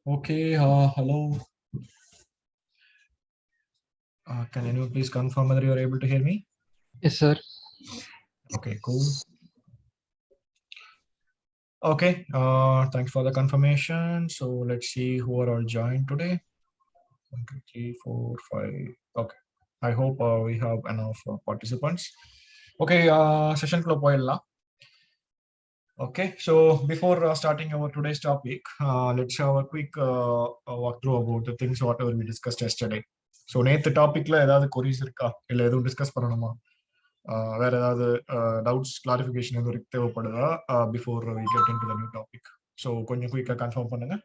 Okay, hello. Can anyone please confirm whether you are able to hear me? Yes, sir. Okay, cool. Okay, thanks for the confirmation. So let's see who are all joined today. 1, 2, 3, 4, 5. Okay, I hope we have enough participants. Okay, session flow poilla. Okay, so before starting our today's topic, let's have a quick walkthrough about the things whatever we discussed yesterday. So நேத்து டாபிக்ல ஏதாவது queries இருக்கா இல்ல எதுவும் discuss பண்ணணுமா? வேற ஏதாவது doubts clarification எதுவும் தேவைப்படுதா before we get into the new topic? So கொஞ்சம் குயிக்காக கன்ஃபார்ம் பண்ணுங்க.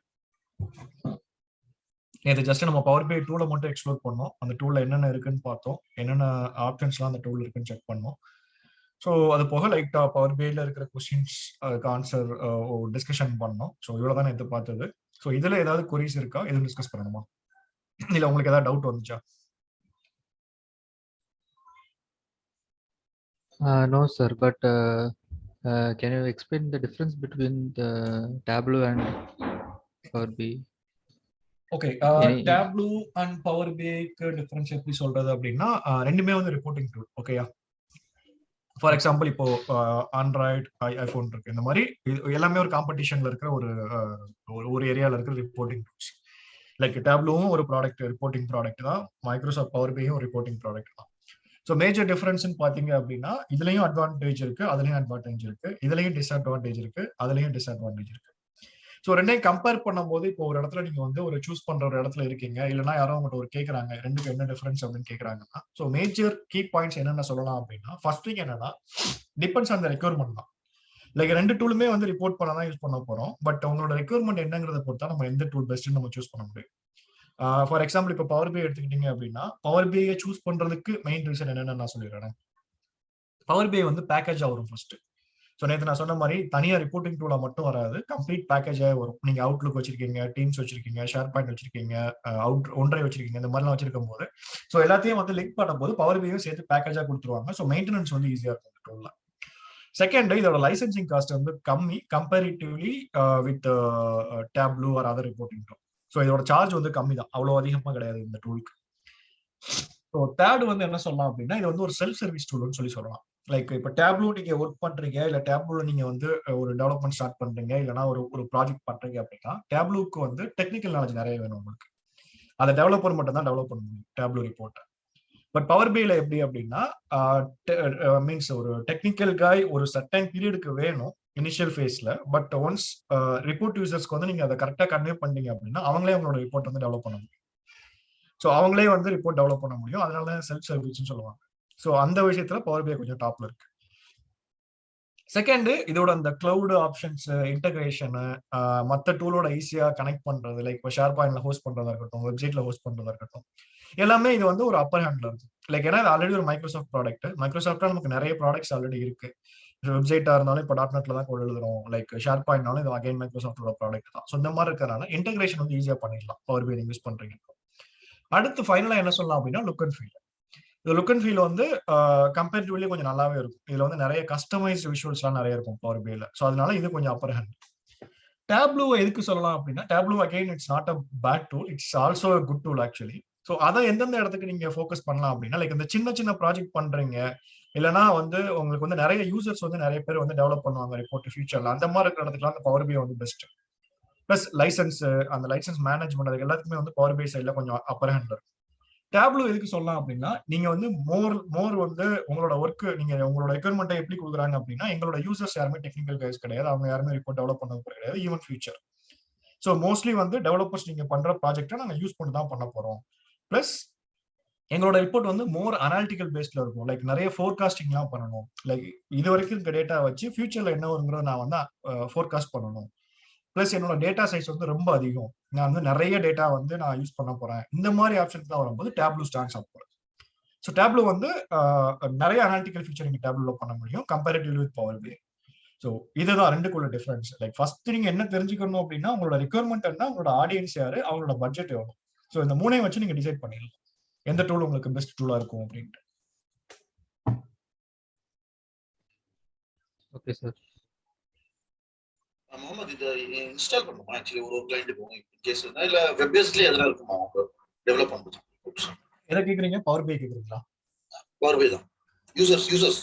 நேற்று ஜஸ்ட் நம்ம பவர் பை டூலை மட்டும் எக்ஸ்ப்ளோர் பண்ணோம். அந்த டூலில் என்னென்ன இருக்குன்னு பார்த்தோம், என்னென்ன ஆப்ஷன்ஸ்லாம் அந்த டூல் இருக்குன்னு செக் பண்ணோம். ஸோ அது போக லைட்டாக பவர் பேல இருக்கிற கொஸ்டின்ஸ் அதுக்கு ஆன்சர் டிஸ்கஷன் பண்ணோம். ஸோ இவ்வளோ தான் நேற்று பார்த்தது. ஸோ இதில் ஏதாவது கொரிஸ் இருக்கா, எதுவும் டிஸ்கஸ் பண்ணணுமா, இல்லை உங்களுக்கு ஏதாவது டவுட் வந்துச்சா? No, sir. But can you explain the difference between the Tableau and Power BI? Okay, Tableau and Power பிஐக்கு டிஃபரன்ஸ் எப்படி சொல்றது அப்படின்னா, ரெண்டுமே வந்து ரிப்போர்ட்டிங் டூல். ஓகேயா, ஃபார் எக்ஸாம்பிள் இப்போ ஆண்ட்ராய்டு ஐஃபோன் இருக்கு, இந்த மாதிரி எல்லாமே ஒரு காம்படிஷன்ல இருக்கிற ஒரு ஏரியாவில் இருக்கிற ரிப்போர்ட்டிங் டூல்ஸ். லைக் டேப்லூவும் ஒரு ப்ராடக்ட், ரிப்போர்ட்டிங் ப்ராடக்ட் தான். மைக்ரோசாஃப்ட் பவர் பியும் ரிப்போர்ட்டிங் ப்ராடக்ட் தான். ஸோ மேஜர் டிஃபரன்ஸ்னு பார்த்தீங்க அப்படின்னா, இதுலயும் அட்வான்டேஜ் இருக்கு, அதுலயும் அட்வான்டேஜ் இருக்கு, இதுலயும் டிஸ்அட்வான்டேஜ் இருக்கு, அதுலயும் டிஸ்அட்வான்டேஜ் இருக்கு. ஸோ ரெண்டையும் கம்பேர் பண்ணும்போது, இப்போ ஒரு இடத்துல நீங்க வந்து ஒரு சூஸ் பண்ற ஒரு இடத்துல இருக்கீங்க, இல்லைன்னா யாரோ உங்கள்கிட்ட ஒரு கேட்கறாங்க, ரெண்டுக்கு என்ன டிஃபரன்ஸ் அப்படின்னு கேட்கறாங்கன்னா, ஸோ மேஜர் கீ பாயிண்ட்ஸ் என்னென்ன சொல்லலாம் அப்படின்னா, ஃபர்ஸ்ட் திங் என்னன்னா, டிபெண்ட்ஸ் ஆன் த ரெக்யர்மெண்ட் தான். லைக் ரெண்டு டூலுமே வந்து ரிப்போர்ட் பண்ண தான் யூஸ் பண்ண போறோம். பட் உங்களோட ரெக்யர்மெண்ட் என்னங்கிறத பொறுத்தா நம்ம எந்த டூல் பெஸ்ட்னு நம்ம சூஸ் பண்ண முடியும். ஃபார் எக்ஸாம்பிள் இப்போ பவர் பிஐ எடுத்துக்கிட்டீங்க அப்படின்னா, பவர் பிஐ சூஸ் பண்றதுக்கு மெயின் ரீசன் என்னன்னு நான் சொல்லிடுறேன். பவர் பிஐ வந்து பேக்கேஜா வரும் ஃபர்ஸ்ட். ஸோ நேற்று நான் சொன்ன மாதிரி தனியா ரிப்போர்ட்டிங் டூலா மட்டும் வராது, கம்ப்ளீட் பேக்கேஜாக வரும். நீங்க அவுட்லுக் வச்சிருக்கீங்க, டீம்ஸ் வச்சிருக்கீங்க, ஷேர் பாயிண்ட் வச்சிருக்கீங்க, ஒன்றை வச்சிருக்கீங்க, இந்த மாதிரிலாம் வச்சிருக்கும் போது ஸோ எல்லாத்தையும் வந்து லிங்க் பண்ணும்போது பவர் பிஐயும் சேர்த்து பேக்கேஜா கொடுத்துருவாங்க. ஸோ மெயின்டெனன்ஸ் வந்து ஈஸியா இருக்கும் இந்த டூல்ல. செகண்ட், இதோட லைசன்சிங் காஸ்ட் வந்து கம்மி comparatively with Tableau or other reporting tool. So இதோட சார்ஜ் வந்து கம்மி தான், அவ்வளோ அதிகமா கிடையாது இந்த டூலுக்கு. ஸோ தேர்ட் வந்து என்ன சொல்லலாம் அப்படின்னா, இது வந்து ஒரு செல்ஃப் சர்வீஸ் டூல்னு சொல்லலாம். லைக் இப்போ டேப்லூ நீங்க ஒர்க் பண்றீங்க, இல்ல டேப்லூல நீங்க வந்து ஒரு டெவலப்மெண்ட் ஸ்டார்ட் பண்றீங்க, இல்லைன்னா ஒரு ப்ராஜெக்ட் பண்றீங்க அப்படின்னா, டேப்லூக்கு வந்து டெக்னிக்கல் நாலேஜ் நிறைய வேணும் உங்களுக்கு. அதை டெவலப்பர் மட்டும் தான் டெவலப் பண்ண முடியும் டேப்லூ ரிப்போர்ட்டை. பட் பவர் பிஐல எப்படி அப்படின்னா, மீன்ஸ் ஒரு டெக்னிக்கல் காய் ஒரு சர்டன் பீரியடுக்கு வேணும் இனிஷியல் ஃபேஸ்ல. பட் ஒன்ஸ் ரிப்போர்ட் யூசர்ஸ்க்கு வந்து நீங்க அதை கரெக்டாக கன்வே பண்ணீங்க அப்படின்னா, அவங்களே அவங்களோட ரிப்போர்ட் வந்து டெவலப் பண்ண முடியும். ஸோ அவங்களே வந்து ரிப்போர்ட் டெவலப் பண்ண முடியும். அதனால செல்ஃப் சர்வீஸ்னு சொல்லுவாங்க. ஸோ அந்த விஷயத்துல பவர் பிஐ கொஞ்சம் டாப்ல இருக்கு. செகண்ட், இதோட அந்த கிளவுட் ஆப்ஷன்ஸ், இன்டகிரேஷனு, மற்ற டூலோட ஈஸியா கனெக்ட் பண்றது, லைக் இப்போ ஷேர் பாயிண்ட்ல ஹோஸ்ட் பண்றதா இருக்கட்டும், வெப்சைட்ல ஹோஸ்ட் பண்றதா இருக்கட்டும், எல்லாமே இது வந்து ஒரு அப்பர் ஹேண்ட்ல இருக்கு. லைக் ஏன்னா இது ஆல்ரெடி ஒரு மைக்ரோசாஃப்ட் ப்ராடக்ட். மைக்ரோசாஃப்டா நமக்கு நிறைய ப்ராடக்ட்ஸ் ஆல்ரெடி இருக்கு. வெப்சைட்டா இருந்தாலும் இப்போ டாட்நெட்ல தான் கோட் எழுதுறோம். லைக் ஷேர் பாயிண்ட்னாலும் இது அகைன் மைக்ரோசாஃப்டோட ப்ராடக்ட் தான். ஸோ இந்த மாதிரி இருக்கிறனால இன்டகிரேஷன் வந்து ஈஸியா பண்ணிடலாம் பவர் பிஐ யூஸ் பண்றீங்க. அடுத்து ஃபைனலா என்ன சொல்லலாம் அப்படின்னா, லுக் அண்ட் ஃபீல். இந்த லுக் அண்ட் ஃபீல் வந்து கம்பேரிட்டிவ்லி கொஞ்சம் நல்லாவே இருக்கும். இதுல வந்து நிறைய கஸ்டமைஸ்ட் விஷுவல்ஸ்லாம் நிறைய இருக்கும் பவர் பிஐல. ஸோ அதனால இது கொஞ்சம் அப்பர் ஹேண்ட். டேப்லூ எதுக்கு சொல்லலாம் அப்படின்னா, Tableau again it's not a bad tool, it's also a good tool actually. So அதை எந்தெந்த இடத்துக்கு நீங்க ஃபோக்கஸ் பண்ணலாம் அப்படின்னா, லைக் இந்த சின்ன சின்ன ப்ராஜெக்ட் பண்றீங்க, இல்லைன்னா வந்து உங்களுக்கு வந்து நிறைய யூசர்ஸ் வந்து நிறைய பேர் வந்து டெவலப் பண்ணுவாங்க ரிப்போர்ட் ஃபியூச்சர்ல, அந்த மாதிரி இருக்கிற இடத்துக்குலாம் அந்த பவர் பிஐ வந்து பெஸ்ட். பிளஸ் லைசன்ஸ், அந்த லைசன்ஸ் மேனேஜ்மெண்ட், அதுக்கு எல்லாத்துக்குமே வந்து பவர் பிஐ சைட்ல கொஞ்சம் அப்பர் ஹேண்ட் இருக்கும். டேப்லூ எதுக்கு சொல்லலாம் அப்படின்னா, நீங்க வந்து மோர் வந்து உங்களோட ஒர்க், நீங்க உங்களோட ரெக்யர்மெண்ட்டை எப்படி கொடுக்குறாங்க அப்படின்னா, எங்களோட யூசர்ஸ் யாருமே டெக்னிக்கல் கைஸ் கிடையாது, அவங்க யாருமே ரிப்போர்ட் டெவலப் பண்ணது கிடையாது, ஈவன் ஃபியூச்சர். ஸோ மோஸ்ட்லி வந்து டெவலப்பர்ஸ் நீங்க பண்ற ப்ராஜெக்டை நாங்கள் யூஸ் பண்ணி தான் பண்ண போறோம். பிளஸ் எங்களோட ரிப்போர்ட் வந்து மோர் அனாலிட்டிக்கல் பேஸ்ட்ல இருக்கும். லைக் நிறைய ஃபோர்காஸ்டிங்லாம் பண்ணணும். லைக் இது வரைக்கும் இருக்க டேட்டா வச்சு ஃபியூச்சர்ல என்ன வருங்கிறத நான் வந்து ஃபோர்காஸ்ட் பண்ணணும். பிளஸ் என்னோட டேட்டா சைஸ் வந்து ரொம்ப அதிகம், நான் வந்து நிறைய டேட்டா வந்து நான் யூஸ் பண்ண போறேன். இந்த மாதிரி ஆப்ஷன்ஸ் தான் வரும்போது Tableau stands up. So Tableau வந்து நிறைய அனாலிட்டிக்கல் ஃபீச்சர் நீங்க டேப்லூல பண்ண முடியும் comparatively with power BI. So இதுதான் ரெண்டுக்குள்ள டிஃபரன்ஸ். லைக் ஃபர்ஸ்ட் நீங்க என்ன தெரிஞ்சுக்கணும் அப்படின்னா, உங்களோட ரெக்யர்மெண்ட் என்ன, உங்களோட ஆடியன்ஸ் யாரு, அவங்களோட பட்ஜெட் எவ்வளவு. ஸோ இந்த மூணையும் வச்சு நீங்க டிசைட் பண்ணிடலாம் எந்த டூல் உங்களுக்கு பெஸ்ட் டூலா இருக்கும் அப்படின்ட்டு. Okay, sir. முகமது இதை இன்ஸ்டால் பண்ணுமா ஆக்சுவலி ஒரு கிளைண்ட் போகும் கேஸ் இல்ல வெப் பேஸ்லயே எதனா இருக்குமா அவங்க டெவலப் பண்றது? எதை கேக்குறீங்க? பவர் பி கேக்குறீங்களா? பவர் பி தான்.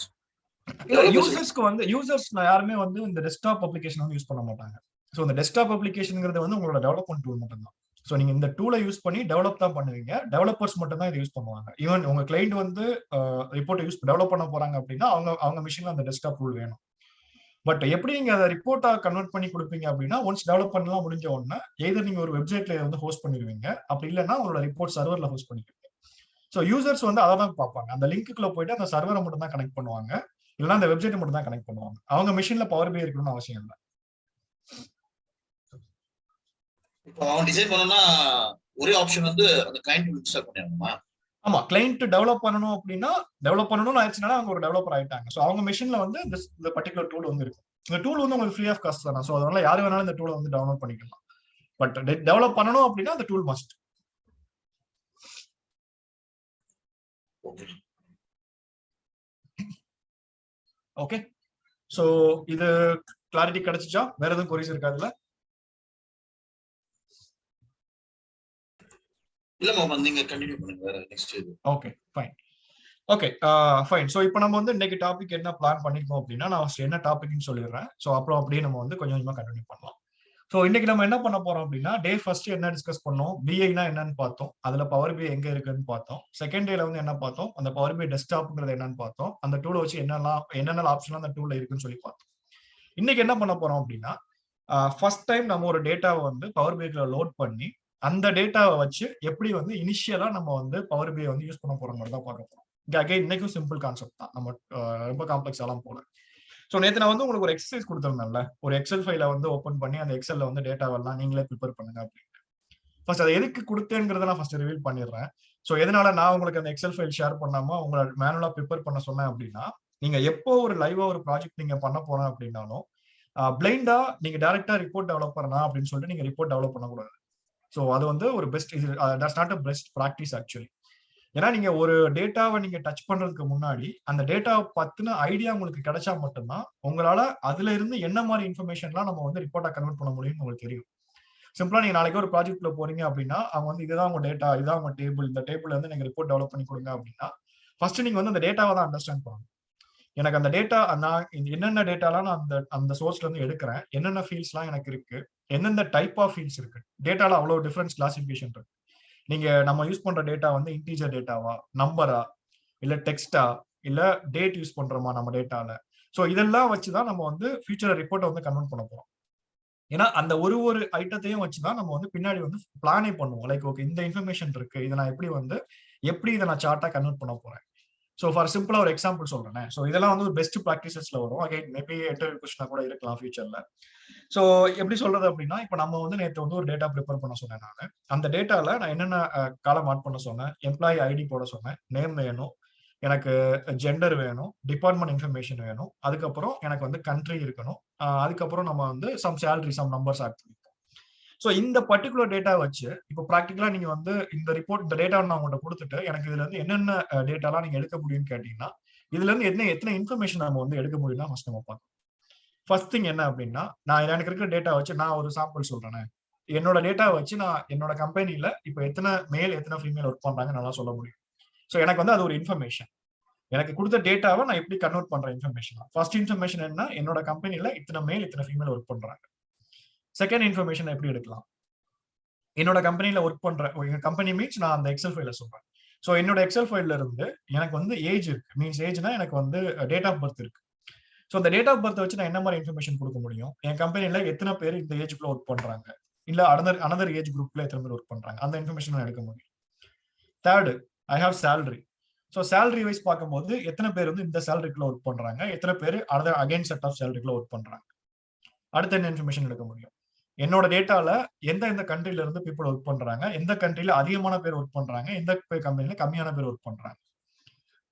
யூசர்ஸ்க்கு வந்து யூசர்ஸ் யாருமே வந்து இந்த டெஸ்க்டாப் அப்ளிகேஷன் வந்து யூஸ் பண்ண மாட்டாங்க. ஸோ இந்த டெஸ்க்டாப் அப்ளிகேஷன்ங்கிறது வந்து உங்களோட டெவலப்மெண்ட் டூல் மட்டும் தான். ஸோ நீங்க இந்த டூலை யூஸ் பண்ணி டெவலப் தான் பண்ணுவீங்க. டெவலப்பர்ஸ் மட்டும் தான் இதை யூஸ் பண்ணுவாங்க. ஈவன் உங்க கிளைண்ட் வந்து ரிப்போர்ட்டை டெவலப் பண்ண போறாங்க அப்படின்னா அவங்க மிஷின்ல அந்த டெஸ்க்டாப் டூல் வேணும். பட் எப்படி நீங்க அதை ரிப்போர்ட்டா கன்வெர்ட் பண்ணி கொடுப்பீங்க அப்படின்னா, ஒன்ஸ் டெவலப் பண்ணலாம் முடிஞ்ச உடனே எய்தர் நீங்க ஒரு வெப்சைட்ல வந்து ஹோஸ்ட் பண்ணிடுவீங்க, அப்படி இல்லைன்னா உங்களோட ரிப்போர்ட் சர்வர்ல ஹோஸ்ட் பண்ணிடுவீங்க. ஸோ யூசர்ஸ் வந்து அதை தான் பார்ப்பாங்க. அந்த லிங்க்குள்ள போயிட்டு அந்த சர்வரை மட்டும் தான் கனெக்ட் பண்ணுவாங்க, இல்லைன்னா அந்த வெப்சைட் மட்டும் தான் கனெக்ட் பண்ணுவாங்க. அவங்க மிஷின்ல பவர் பி இருக்கணும்னு அவசியம் இல்லை. இப்போ அவன் டிசைன் பண்ணனும்னா ஒரே ஆப்ஷன் வந்து அந்த கிளையண்ட் இன்ஸ்டால் பண்ணிடணுமா? ஆமா, கிளையண்ட் டெவலப் பண்ணணும் அப்படின்னா டெவலப் பண்ணணும்னு ஆயிடுச்சுன்னா அவங்க ஒரு டெவலப்பர் ஆயிட்டாங்க. ஸோ அவங்க மிஷின்ல வந்து இந்த பர்டிகுலர் டூல் வந்து இருக்கும். இந்த டூல் வந்து உங்களுக்கு ஃப்ரீ ஆஃப் காஸ்ட் தானே. ஸோ அதனால யாரு வேணாலும் இந்த டூலை வந்து டவுன்லோட் பண்ணிக்கலாம். பட் டெவலப் பண்ணணும் அப்படின்னா அந்த டூல் மஸ்ட். ஓகே, ஸோ இது கிளாரிட்டி கிடைச்சிச்சா? வேற எதுவும் கொரிஸ் இருக்காதுல்ல? இல்ல மாமா, நீங்க கண்டினியூ பண்ணுங்க. வேற நெக்ஸ்ட் இது. Okay fine. Okay fine. So இப்போ நம்ம வந்து இன்னைக்கு டாபிக் என்ன பிளான் பண்ணிருக்கோம் அப்படின்னா, நான் ஃபர்ஸ்ட் என்ன டாபிக்னு சொல்லிடுறேன். ஸோ அப்புறம் அப்படியே நம்ம வந்து கொஞ்சம் கொஞ்சமா கண்டினியூ பண்ணலாம். ஸோ இன்னைக்கு நம்ம என்ன பண்ண போறோம் அப்படின்னா, டே ஃபர்ஸ்ட் என்ன டிஸ்கஸ் பண்ணோம், பிஐனா என்னன்னு பார்த்தோம், அதுல பவர் பி எங்க இருக்குன்னு பார்த்தோம். செகண்ட் டேல வந்து என்ன பார்த்தோம், அந்த பவர் பி டெஸ்க்டாப்ங்கிறது என்னன்னு பார்த்தோம், அந்த டூலை வச்சு என்னென்ன ஆப்ஷன் அந்த டூல்ல இருக்குன்னு சொல்லி பார்த்தோம். இன்னைக்கு என்ன பண்ண போறோம் அப்படின்னா, ஃபர்ஸ்ட் டைம் நம்ம ஒரு டேட்டாவை வந்து பவர் பிஐல லோட் பண்ணி அந்த டேட்டாவை வச்சு எப்படி வந்து இனிஷியலா நம்ம வந்து பவர் பிஐ வந்து யூஸ் பண்ண போற மாதிரி தான் பார்க்க போறோம். இன்னைக்கும் சிம்பிள் கான்செப்ட் தான், நம்ம ரொம்ப காம்ப்ளெக்ஸ் எல்லாம் போல. ஸோ நேற்று நான் வந்து உங்களுக்கு ஒரு எக்ஸசைஸ் கொடுத்துருந்தேன்ல, ஒரு எக்ஸல் ஃபைலை வந்து ஓப்பன் பண்ணி அந்த எக்ஸல்ல வந்து டேட்டாவெல்லாம் நீங்களே ப்ரிப்பேர் பண்ணுங்க அப்படின்ட்டு. ஃபர்ஸ்ட் அதை எதுக்கு கொடுத்தேங்கிறத நான் ஃபர்ஸ்ட் ரிவீல் பண்ணிடுறேன். ஸோ எதனால நான் உங்களுக்கு அந்த எக்ஸல் ஃபைல் ஷேர் பண்ணாம உங்களை மேனுவலா ப்ரிப்பேர் பண்ண சொன்னேன் அப்படின்னா, நீங்க எப்போ ஒரு லைவா ஒரு ப்ராஜெக்ட் நீங்க பண்ண போறேன் அப்படின்னாலும் பிளைண்டா நீங்க டைரக்டா ரிப்போர்ட் டெவலப் பண்ணலாம் அப்படின்னு சொல்லிட்டு நீங்க ரிப்போர்ட் டெவலப் பண்ணக்கூடாது. ஸோ அது வந்து ஒரு பெஸ்ட், இது that's not a best practice actually. ஏன்னா நீங்க ஒரு டேட்டாவை நீங்க டச் பண்றதுக்கு முன்னாடி அந்த டேட்டாவை பத்தின ஐடியா உங்களுக்கு கிடைச்சா மட்டும்தான் உங்களால அதுல இருந்து என்ன மாதிரி இன்ஃபர்மேஷன்லாம் நம்ம வந்து ரிப்போர்ட்டா கன்வெர்ட் பண்ண முடியும்னு உங்களுக்கு தெரியும். சிம்பிளா நீங்க நாளைக்கு ஒரு ப்ராஜெக்ட்ல போறீங்க அப்படின்னா அவங்க வந்து இதுதான் உங்க டேட்டா, இதுதான் உங்க டேபிள், இந்த டேபிள்ல வந்து நீங்க ரிப்போர்ட் டெவலப் பண்ணி கொடுங்க அப்படின்னா ஃபர்ஸ்ட் நீங்க வந்து அந்த டேட்டாவை தான் அண்டர்ஸ்டாண்ட் பண்ணணும். எனக்கு அந்த டேட்டா, நான் என்னென்ன டேட்டாலாம் நான் அந்த சோர்ஸ்ல இருந்து எடுக்கிறேன், என்னென்ன ஃபீல்ட்ஸ்லாம் எனக்கு இருக்கு, எந்தெந்த டைப் ஆஃப் ஃபீல்ட்ஸ் இருக்கு, டேட்டால அவ்வளவு டிஃபரன்ஸ் கிளாசிபிகேஷன் இருக்கு. நீங்க நம்ம யூஸ் பண்ற டேட்டா வந்து இன்டீஜர் டேட்டாவா, நம்பரா, இல்ல டெக்ஸ்டா, இல்ல டேட் யூஸ் பண்றோமா நம்ம டேட்டால. ஸோ இதெல்லாம் வச்சுதான் நம்ம வந்து ஃபியூச்சர் ரிப்போர்ட்டை வந்து கன்வெர்ட் பண்ண போறோம். ஏன்னா அந்த ஒரு ஐட்டத்தையும் வச்சுதான் நம்ம வந்து பின்னாடி வந்து பிளானே பண்ணுவோம். லைக் ஓகே, இந்த இன்ஃபர்மேஷன் இருக்கு, இதை நான் எப்படி இதை நான் சார்ட்டா கன்வெர்ட் பண்ண போறேன். ஸோ ஃபார் சிம்பிளா ஒரு எக்ஸாம்பிள் சொல்றேன். ஸோ இதெல்லாம் வந்து ஒரு பெஸ்ட் ப்ராக்டிசஸ்ல வரும். அகைன் மேபி இன்டர்வியூ கொஸ்டினா கூட இருக்கலாம் ஃபியூச்சர்ல. ஸோ எப்படி சொல்றது அப்படின்னா, இப்போ நம்ம வந்து நேற்று வந்து ஒரு டேட்டா ப்ரிப்பேர் பண்ண சொன்னேன். நான் அந்த டேட்டால நான் என்னென்ன காலம் ஆட் பண்ண சொன்னேன், எம்ப்ளாயி ஐடி போட சொன்னேன், நேம் வேணும், எனக்கு ஜெண்டர் வேணும், டிபார்ட்மெண்ட் இன்ஃபர்மேஷன் வேணும், அதுக்கப்புறம் எனக்கு வந்து கண்ட்ரி இருக்கணும், அதுக்கப்புறம் நம்ம வந்து some salary, some numbers add பண்ணிப்போம். ஸோ இந்த பர்டிகுலர் டேட்டா வச்சு இப்போ ப்ராக்டிகலா நீங்க வந்து இந்த டேட்டா நான் உங்கள்கிட்ட கொடுத்துட்டு எனக்கு இதுல இருந்து என்னென்ன டேட்டாலாம் நீங்க எடுக்க முடியும்னு கேட்டீங்கன்னா, இதுல இருந்து எத்தனை இன்ஃபர்மேஷன் நம்ம வந்து எடுக்க முடியும்னா ஃபர்ஸ்ட் நம்ம பார்க்கணும். ஃபர்ஸ்ட் திங் என்ன அப்படின்னா, நான் எனக்கு இருக்கிற டேட்டா வச்சு நான் ஒரு சாம்பிள் சொல்றேன். என்னோட டேட்டா வச்சு நான் என்னோட கம்பெனில இப்போ எத்தனை மேல் எத்தனை ஃபீமேல் ஒர்க் பண்றாங்க நல்லா சொல்ல முடியும். ஸோ எனக்கு வந்து அது ஒரு இன்ஃபர்மேஷன். எனக்கு கொடுத்த டேட்டாவை நான் எப்படி கன்வெர்ட் பண்ற இன்ஃபர்மேஷன். ஃபர்ஸ்ட் இன்ஃபர்மேஷன் என்ன, என்னோட கம்பெனில இத்தனை மேல் இத்தனை ஃபீமேல் ஒர்க் பண்றாங்க. செகண்ட் இன்ஃபர்மேஷன் எப்படி எடுக்கலாம், என்னோட கம்பெனில ஒர்க் பண்ற, எங்க கம்பெனி மீன்ஸ் நான் அந்த எக்ஸல் ஃபைல சொல்றேன். ஸோ என்னோட எக்ஸல் ஃபைல்ல இருந்து எனக்கு வந்து ஏஜ் இருக்கு, மீன்ஸ் ஏஜ்னா எனக்கு வந்து டேட் ஆஃப் பர்த் இருக்கு. ஸோ அந்த டேட் ஆஃப் பர்த் வச்சு நான் என்ன மாதிரி இன்ஃபர்மேஷன் கொடுக்க முடியும், என் கம்பெனில எத்தனை பேர் இந்த ஏஜ்க்குள்ள ஒர்க் பண்றாங்க, இல்ல அனதர் ஏஜ் குரூப்ல எத்தனை பேர் ஒர்க் பண்றாங்க, அந்த இன்ஃபர்மேஷன் நான் எடுக்க முடியும். Third, I have salary. So salary wise பார்க்கும்போது எத்தனை பேர் வந்து இந்த சேலரிக்குள்ள ஒர்க் பண்றாங்க, எத்தனை பேர் அகைன் செட் ஆஃப் சேலரிக்குள்ள ஒர்க் பண்றாங்க. அடுத்த என்ன இன்ஃபர்மேஷன் எடுக்க முடியும், என்னோட டேட்டால எந்த கண்ட்ரில இருந்து பீப்புள் ஒர்க் பண்றாங்க, எந்த கண்ட்ரில அதிகமான பேர் ஒர்க் பண்றாங்க, எந்த கம்பெனில கம்மியான பேர் ஒர்க் பண்றாங்க.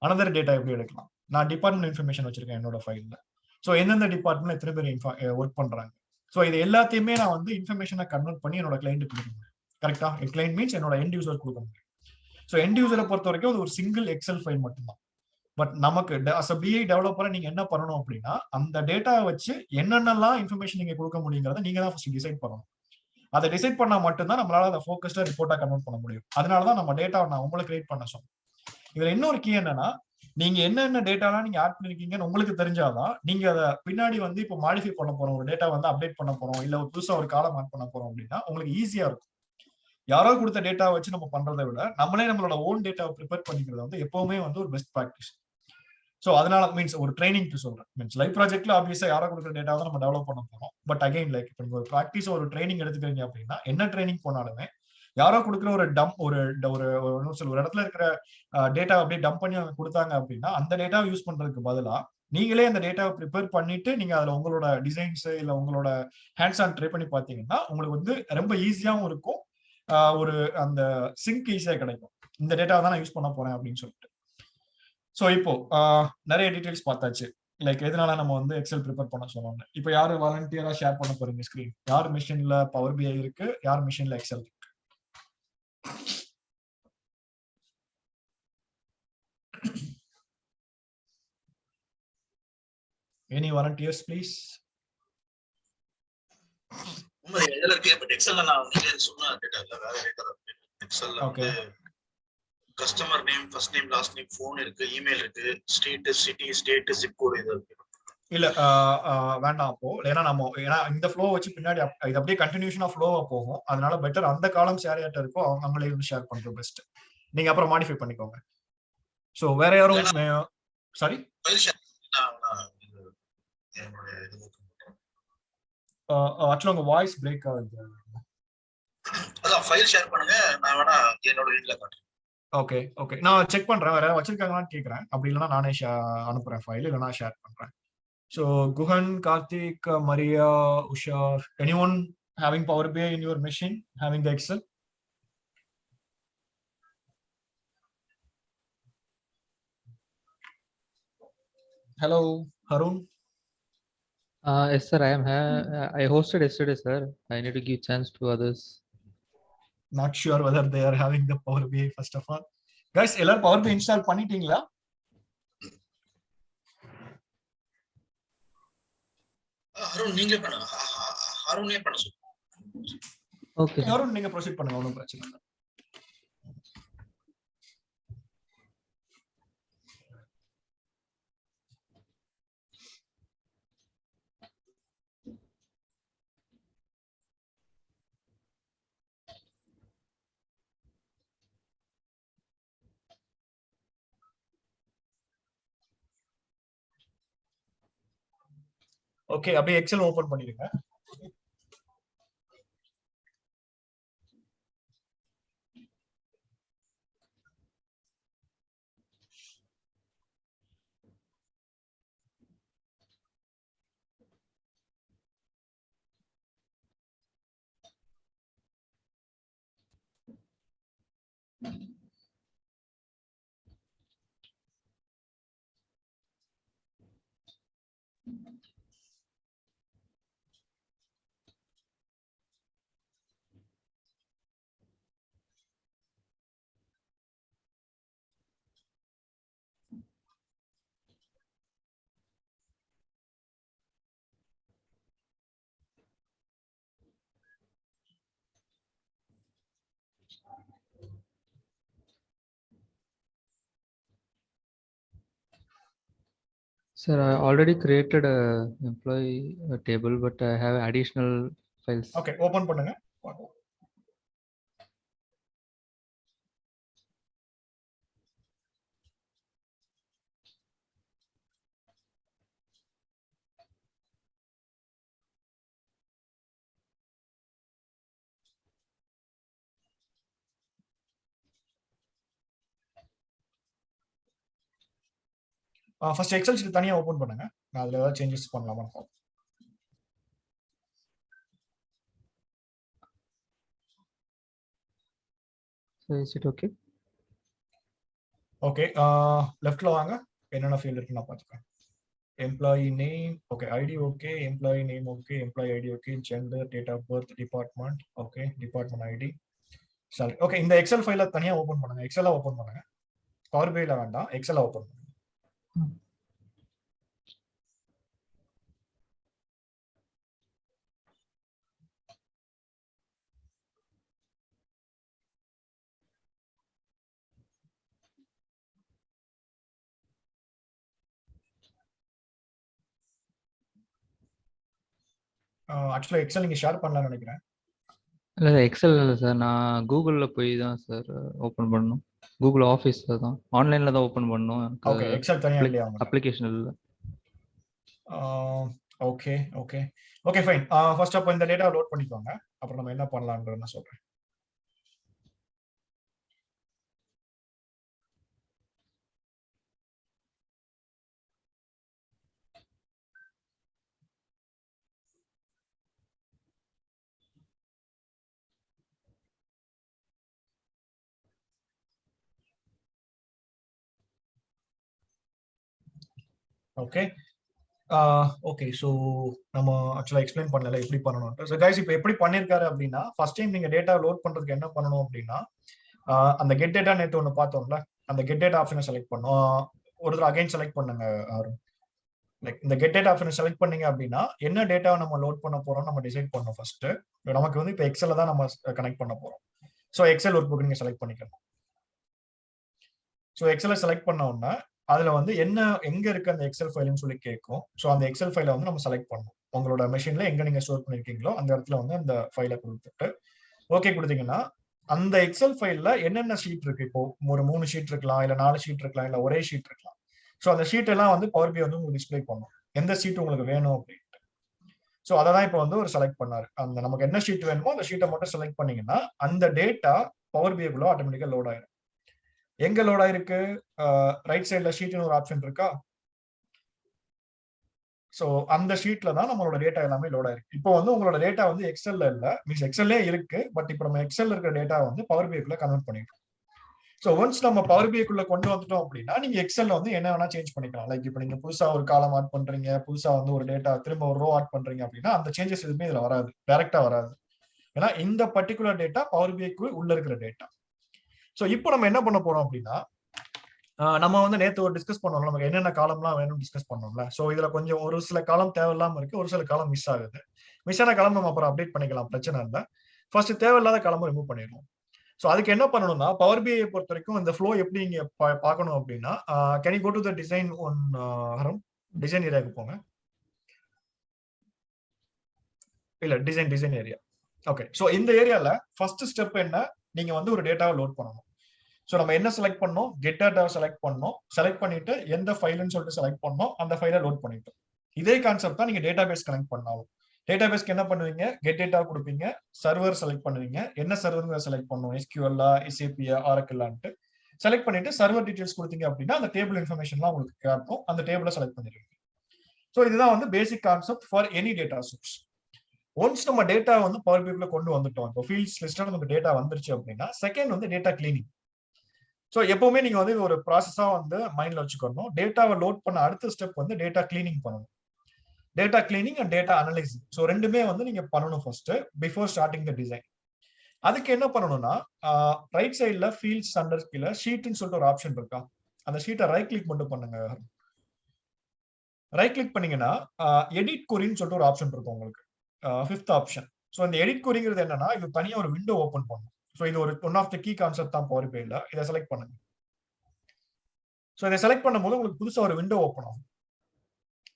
அனதர் டேட்டா எப்படி எடுக்கலாம், நான் டிபார்ட்மெண்ட் இன்ஃபர்மேஷன் வச்சிருக்கேன் என்னோட ஃபைல்ல. ஸோ எந்தெந்த டிபார்ட்மெண்ட்ல எத்தனை பேர் ஒர்க் பண்றாங்க. ஸோ இது எல்லாத்தையுமே நான் வந்து இன்ஃபர்மேஷனை கன்வெர்ட் பண்ணி என்னோட கிளைண்ட்டுக்கு கொடுக்க முடியும். கரெக்டா, கிளைண்ட் மீன்ஸ் என்னோட எண்ட் யூசர் கொடுக்க முடியும். ஸோ எண்ட் யூசரை பொறுத்த வரைக்கும் அது ஒரு சிங்கிள் எக்ஸல் ஃபைல் மட்டும்தான். பட் நமக்கு as a BI டெவலப்பரா நீங்க என்ன பண்ணணும் அப்படின்னா அந்த டேட்டா வச்சு என்னென்னலாம் இன்ஃபர்மேஷன் நீங்க கொடுக்க முடியுங்கிறத நீங்க தான் ஃபர்ஸ்ட் டிசைட் பண்ணணும். அதை டிசைட் பண்ணா மட்டும்தான் நம்மளால அதை ஃபோக்கஸ்டா ரிப்போர்ட்டா கன்வெர்ட் பண்ண முடியும். அதனாலதான் நம்ம டேட்டாவை நான் உங்களை கிரியேட் பண்ண சொன்னேன். இதுல இன்னொரு கீ என்னன்னா, நீங்க என்னென்ன டேட்டாலாம் நீங்க ஆட் பண்ணிருக்கீங்கன்னு உங்களுக்கு தெரிஞ்சாதான் நீங்க அதை பின்னாடி வந்து இப்போ மாடிஃபை பண்ண போறோம், ஒரு டேட்டா வந்து அப்டேட் பண்ண போறோம், இல்ல ஒரு புதுசா ஒரு காலம் ஆட் பண்ண போறோம் அப்படின்னா உங்களுக்கு ஈஸியா இருக்கும். யாரோ கொடுத்த டேட்டா வச்சு நம்ம பண்றதை விட நம்மளே நம்மளோட ஓன் டேட்டாவை ப்ரிப்பேர் பண்ணிக்கிறது வந்து எப்பவுமே வந்து ஒரு பெஸ்ட் ப்ராக்டிஸ். ஸோ அதனால மீன்ஸ் ஒரு ட்ரைனிங்க்கு சொல்றேன். மீன்ஸ் லைவ் ப்ராஜெக்ட்ல ஆப்வியஸா யாரோ கொடுக்குற டேட்டா தான் நம்ம டெவலப் பண்ண போறோம். பட் அகைன் லைக் இப்போ நீங்க ஒரு ப்ராக்டிஸ் ஒரு ட்ரைனிங் எடுத்துக்கிறீங்க அப்படின்னா என்ன ட்ரைனிங் போனாலுமே யாரோ கொடுக்குற ஒரு ஒரு இடத்துல இருக்கிற டேட்டா அப்படியே டம்ப் பண்ணி அவங்க கொடுத்தாங்க அப்படின்னா அந்த டேட்டாவை யூஸ் பண்றதுக்கு பதிலா நீங்களே அந்த டேட்டாவை ப்ரிப்பேர் பண்ணிட்டு நீங்க அதுல உங்களோட டிசைன்ஸ் இல்ல உங்களோட ஹேண்ட்ஸ் ஆன் ட்ரை பண்ணி பாத்தீங்கன்னா உங்களுக்கு வந்து ரொம்ப ஈஸியாவும் இருக்கும். ஒரு அந்த சிங்க் ஈஸியா கிடைக்கும், இந்த டேட்டாவை தான் நான் யூஸ் பண்ண போறேன் அப்படின்னு சொல்லிட்டு. ஸோ இப்போ நிறைய டீடைல்ஸ் பார்த்தாச்சு. லைக் எதனால நம்ம வந்து எக்ஸல் ப்ரிப்பேர் பண்ண சொன்னோம். இப்போ யாரு வாலண்டியரா ஷேர் பண்ண போறீங்க ஸ்கிரீன்? யார் மிஷின்ல பவர் பிஐ இருக்கு, யார் மிஷின்ல எக்ஸல் இருக்கு? Any volunteers, please? Okay. Customer name, first name, last name, phone இருக்கு, email இருக்கு, state, city, state, zip code இது இருக்கு. இல்ல வேண்டாம் அப்போ. ஏன்னா இந்த ஃப்ளோ வச்சு பின்னாடி இது அப்படியே கண்டினியூஷனா ஃப்ளோவா போகும். அதனால பெட்டர் அந்த காலம்ஸ் யார் யார்ட்ட இருக்கோ அவங்களே வந்து ஷேர் பண்றது பெஸ்ட். நீங்க அப்புறம் மாடிஃபை பண்ணிக்கோங்க. சோ வேற யாரும் சாரி ஆக்சுவலா உங்க வாய்ஸ் பிரேக் ஆகுது. அதான் ஃபைல் ஷேர் பண்ணுங்க, நான் வேணா என்னோட இதுல காட்டுறேன். ஓகே ஓகே, நான் செக் பண்றேன். வேற வச்சிருக்காங்களான்னு கேக்குறேன். அப்படி இல்லைன்னா நானே அனுப்புறேன் ஃபைல், இல்லைன்னா ஷேர் பண்றேன். So Guhan, Karthik, Maria, Ushar, anyone having Power BI in your machine, having the Excel? Hello, Harun. Yes, sir. I hosted yesterday, sir. I need to give chance to others. Not sure whether they are having the Power BI first of all. Guys, எல்லாரும் Power BI install பண்ணிட்டீங்களா? அருண் நீங்க பண்ணுங்க. அருணே பண்ண சொல்லுங்க. Okay Arun நீங்க proceed பண்ணுங்க, ஒண்ணும் பிரச்சனை இல்ல. ஓகே, அப்படியே எக்ஸல் ஓபன் பண்ணிடுங்க. Sir, I already created a employee table, but I have additional files. Okay, open பண்ணுங்க. ஃபர்ஸ்ட் எக்ஸல் ஷீட் தனியா ஓபன் பண்ணுங்க. நான் அதுல ஏதாவது சேஞ்சஸ் பண்ணலாமா பாப்போம். So is it okay? Okay, லெஃப்ட்ல வாங்க. என்னென்ன ஃபீல்ட் இருக்கு நான் பாத்துக்கிறேன். Employee name, okay, ID okay, employee name okay, employee ID okay, gender, date of birth, department okay, department ID, salary. Okay, இந்த எக்ஸல் ஃபைல தனியா ஓபன் பண்ணுங்க. எக்ஸலா ஓபன் பண்ணுங்க. பவர் பிஐல வேண்டாம், எக்ஸலா ஓபன் பண்ணுங்க. ஆக்சுவலா எக்ஸல் நீங்க ஷேர் பண்ணலாம்னு நினைக்கிறேன். இல்லை எக்ஸல் இல்லை சார், நான் கூகுளில் போய் தான் சார் ஓப்பன் பண்ணணும். கூகுள் ஆஃபீஸில் தான் ஆன்லைனில் தான் ஓப்பன் பண்ணணும். ஓகே, எக்ஸல் தனியாக இல்லையா உங்களுக்கு? அப்ளிகேஷன் இல்லை. Okay okay okay fine. First அப்போ இந்த டேட்டா லோட் பண்ணிக்கோங்க, அப்புறம் நம்ம என்ன பண்ணலாம்ன்றது நான் சொல்றேன். ஓகே ஓகே, ஸோ நம்ம ஆக்சுவலா எக்ஸ்பிளைன் பண்ணல எப்படி பண்ணணும். ஸோ கைஸ் இப்போ எப்படி பண்ணிருக்காரு அப்படின்னா, ஃபர்ஸ்ட் டைம் நீங்க டேட்டா லோட் பண்றதுக்கு என்ன பண்ணணும் அப்படின்னா, அந்த கெட் டேட்டா நேற்று ஒன்று பார்த்தோம்ல, அந்த கெட் டேட்டா ஆப்ஷனை செலக்ட் பண்ணும். ஒரு தடவை அகைன் செலக்ட் பண்ணுங்க. லைக் இந்த கெட் டேட்டா ஆப்ஷனை செலக்ட் பண்ணீங்க அப்படின்னா என்ன டேட்டாவை நம்ம லோட் பண்ண போறோம் நம்ம டிசைட் பண்ணணும் ஃபர்ஸ்ட். நமக்கு வந்து இப்போ எக்ஸல்ல தான் நம்ம கனெக்ட் பண்ண போறோம். ஸோ எக்ஸல் ஒர்க் புக் நீங்க செலக்ட் பண்ணிக்கணும். ஸோ எக்ஸலை செலக்ட் பண்ண உடனே அதுல வந்து என்ன எங்க இருக்கு அந்த எக்ஸல் ஃபைல்னு சொல்லி கேட்கும். ஸோ அந்த எக்ஸல் ஃபைலை வந்து நம்ம செலக்ட் பண்ணணும். உங்களோட மெஷின்ல எங்க நீங்க ஸ்டோர் பண்ணிருக்கீங்களோ அந்த இடத்துல வந்து அந்த ஃபைலை கொடுத்துட்டு ஓகே கொடுத்தீங்கன்னா, அந்த எக்ஸல் ஃபைல்ல என்னென்ன ஷீட் இருக்கு, இப்போ ஒரு 3 ஷீட் இருக்கலாம், இல்ல 4 ஷீட் இருக்கலாம், இல்ல ஒரே ஷீட் இருக்கலாம். ஸோ அந்த ஷீட் எல்லாம் வந்து பவர் பிஐ வந்து உங்களுக்கு டிஸ்பிளே பண்ணும், எந்த ஷீட் உங்களுக்கு வேணும் அப்படின்ட்டு. ஸோ அதை தான் இப்போ வந்து ஒரு செலக்ட் பண்ணாரு. அந்த நமக்கு என்ன ஷீட் வேணுமோ அந்த ஷீட்டை மட்டும் செலக்ட் பண்ணீங்கன்னா அந்த டேட்டா பவர் பிஐக்குள்ள ஆட்டோமேட்டிக்கா லோட் ஆயிடும். எங்க லோட் ஆயிருக்கு? ரைட் சைட்ல ஷீட்னு ஒரு ஆப்ஷன் இருக்கா? ஸோ அந்த ஷீட்ல தான் நம்மளோட டேட்டா எல்லாமே லோட் ஆயிருக்கு. இப்போ வந்து உங்களோட டேட்டா வந்து எக்ஸல்ல இல்ல, மீன்ஸ் எக்ஸல்லே இருக்கு, பட் இப்போ நம்ம எக்ஸல்ல இருக்கிற டேட்டா வந்து பவர் பிஐக்குள்ள கன்வெர்ட் பண்ணிட்டோம். ஸோ ஒன்ஸ் நம்ம பவர் பிஐக்குள்ள கொண்டு வந்துட்டோம் அப்படின்னா நீங்க எக்ஸல்ல வந்து என்ன வேணா சேஞ்ச் பண்ணிக்கலாம். லைக் இப்போ நீங்க புதுசா ஒரு காலம் ஆட் பண்றீங்க, புதுசா வந்து ஒரு டேட்டா திரும்ப ஒரு ரோ ஆட் பண்றீங்க அப்படின்னா அந்த சேஞ்சஸ் எதுவுமே இதுல வராது, டைரக்டா வராது. ஏன்னா இந்த பர்டிகுலர் டேட்டா பவர் பிஐக்கு உள்ள இருக்கிற டேட்டா. ஸோ இப்போ நம்ம என்ன பண்ண போறோம் அப்படின்னா, நம்ம வந்து நேற்று ஒரு டிஸ்கஸ் பண்ணோம்ல, நமக்கு என்னென்ன காலம்லாம் வேணும்னு டிஸ்கஸ் பண்ணோம்ல. ஸோ இதுல கொஞ்சம் ஒரு சில காலம் தேவையில்லாம இருக்கு, ஒரு சில காலம் மிஸ் ஆகுது. மிஸ் ஆன காலம் நம்ம அப்புறம் அப்டேட் பண்ணிக்கலாம், பிரச்சனை இல்லை. ஃபர்ஸ்ட் தேவையில்லாத காலமும் ரிமூவ் பண்ணிடுவோம். ஸோ அதுக்கு என்ன பண்ணணும்னா, பவர் பிஐ பொறுத்த வரைக்கும் இந்த ஃப்ளோ எப்படி நீங்க பார்க்கணும் அப்படின்னா, can you go to the design one ஹரம், டிசைன் ஏரியாவுக்கு போங்க. இல்ல டிசைன் ஏரியா. ஓகே, ஸோ இந்த ஏரியால ஃபர்ஸ்ட் ஸ்டெப் என்ன, நீங்க வந்து ஒரு டேட்டாவை லோட் பண்ணணும். ஸோ நம்ம என்ன செலக்ட் பண்ணோம், கெட் டேட்டாவை செலக்ட் பண்ணோம். செலக்ட் பண்ணிட்டு எந்த ஃபைல்னு சொல்லிட்டு செலக்ட் பண்ணோம், அந்த ஃபைலை லோட் பண்ணிட்டோம். இதே கான்செப்ட் தான் நீங்க டேட்டா பேஸ் கனெக்ட் பண்ணாலும். டேட்டா பேஸ்க்கு என்ன பண்ணுவீங்க, கெட் டேட்டா கொடுப்பீங்க, சர்வர் செலக்ட் பண்ணுவீங்க, என்ன சர்வர் செலக்ட் பண்ணுவோம், எஸ்கியூஎல்லா, எஸ்ஏபியா, ஆரக்கிளான்ட்டு செலக்ட் பண்ணிட்டு சர்வர் டீடைல்ஸ் கொடுத்தீங்க அப்படின்னா அந்த டேபிள் இன்ஃபர்மேஷன்லாம் உங்களுக்கு காட்டும், அந்த டேபிளை செலக்ட் பண்ணிடுவீங்க. ஸோ இதுதான் வந்து basic concept for any data source. Once நம்ம டேட்டா வந்து பவர் பிஐக்குள்ள கொண்டு வந்துட்டோம், இப்போ ஃபீல்ட்ஸ் லிஸ்ட்ல நமக்கு டேட்டா வந்துருச்சு அப்படின்னா செகண்ட் வந்து டேட்டா கிளீனிங். ஸோ எப்பவுமே நீங்க வந்து ஒரு ப்ராசஸா வந்து மைண்ட்ல வச்சுக்கணும். டேட்டாவை லோட் பண்ண அடுத்த ஸ்டெப் வந்து டேட்டா கிளீனிங் பண்ணணும். Data cleaning and data analysing, so ரெண்டுமே வந்து நீங்க பண்ணணும் first before starting the design. அதுக்கு என்ன பண்ணணும்னா, ரைட் சைட்ல ஃபீல்ட்ஸ் அண்டர் கீழே ஷீட்னு சொல்லிட்டு ஒரு ஆப்ஷன் இருக்கா, அந்த ஷீட்டை ரைட் கிளிக் மட்டும் பண்ணுங்க. ரைட் கிளிக் பண்ணீங்கன்னா எடிட் கொரின்னு சொல்லிட்டு ஒரு ஆப்ஷன் இருக்கும் உங்களுக்கு, 5th ஆப்ஷன். ஸோ இந்த எடிட் கொரிங்கிறது என்னன்னா, இது தனியாக ஒரு விண்டோ ஓப்பன் பண்ணும். ஸோ இது ஒரு one of the key concept தான் பவர் பிஐல. இதை செலக்ட் பண்ணுங்க. ஸோ இதை செலக்ட் பண்ணும்போது உங்களுக்கு புதுசா ஒரு விண்டோ ஓப்பன் ஆகும்.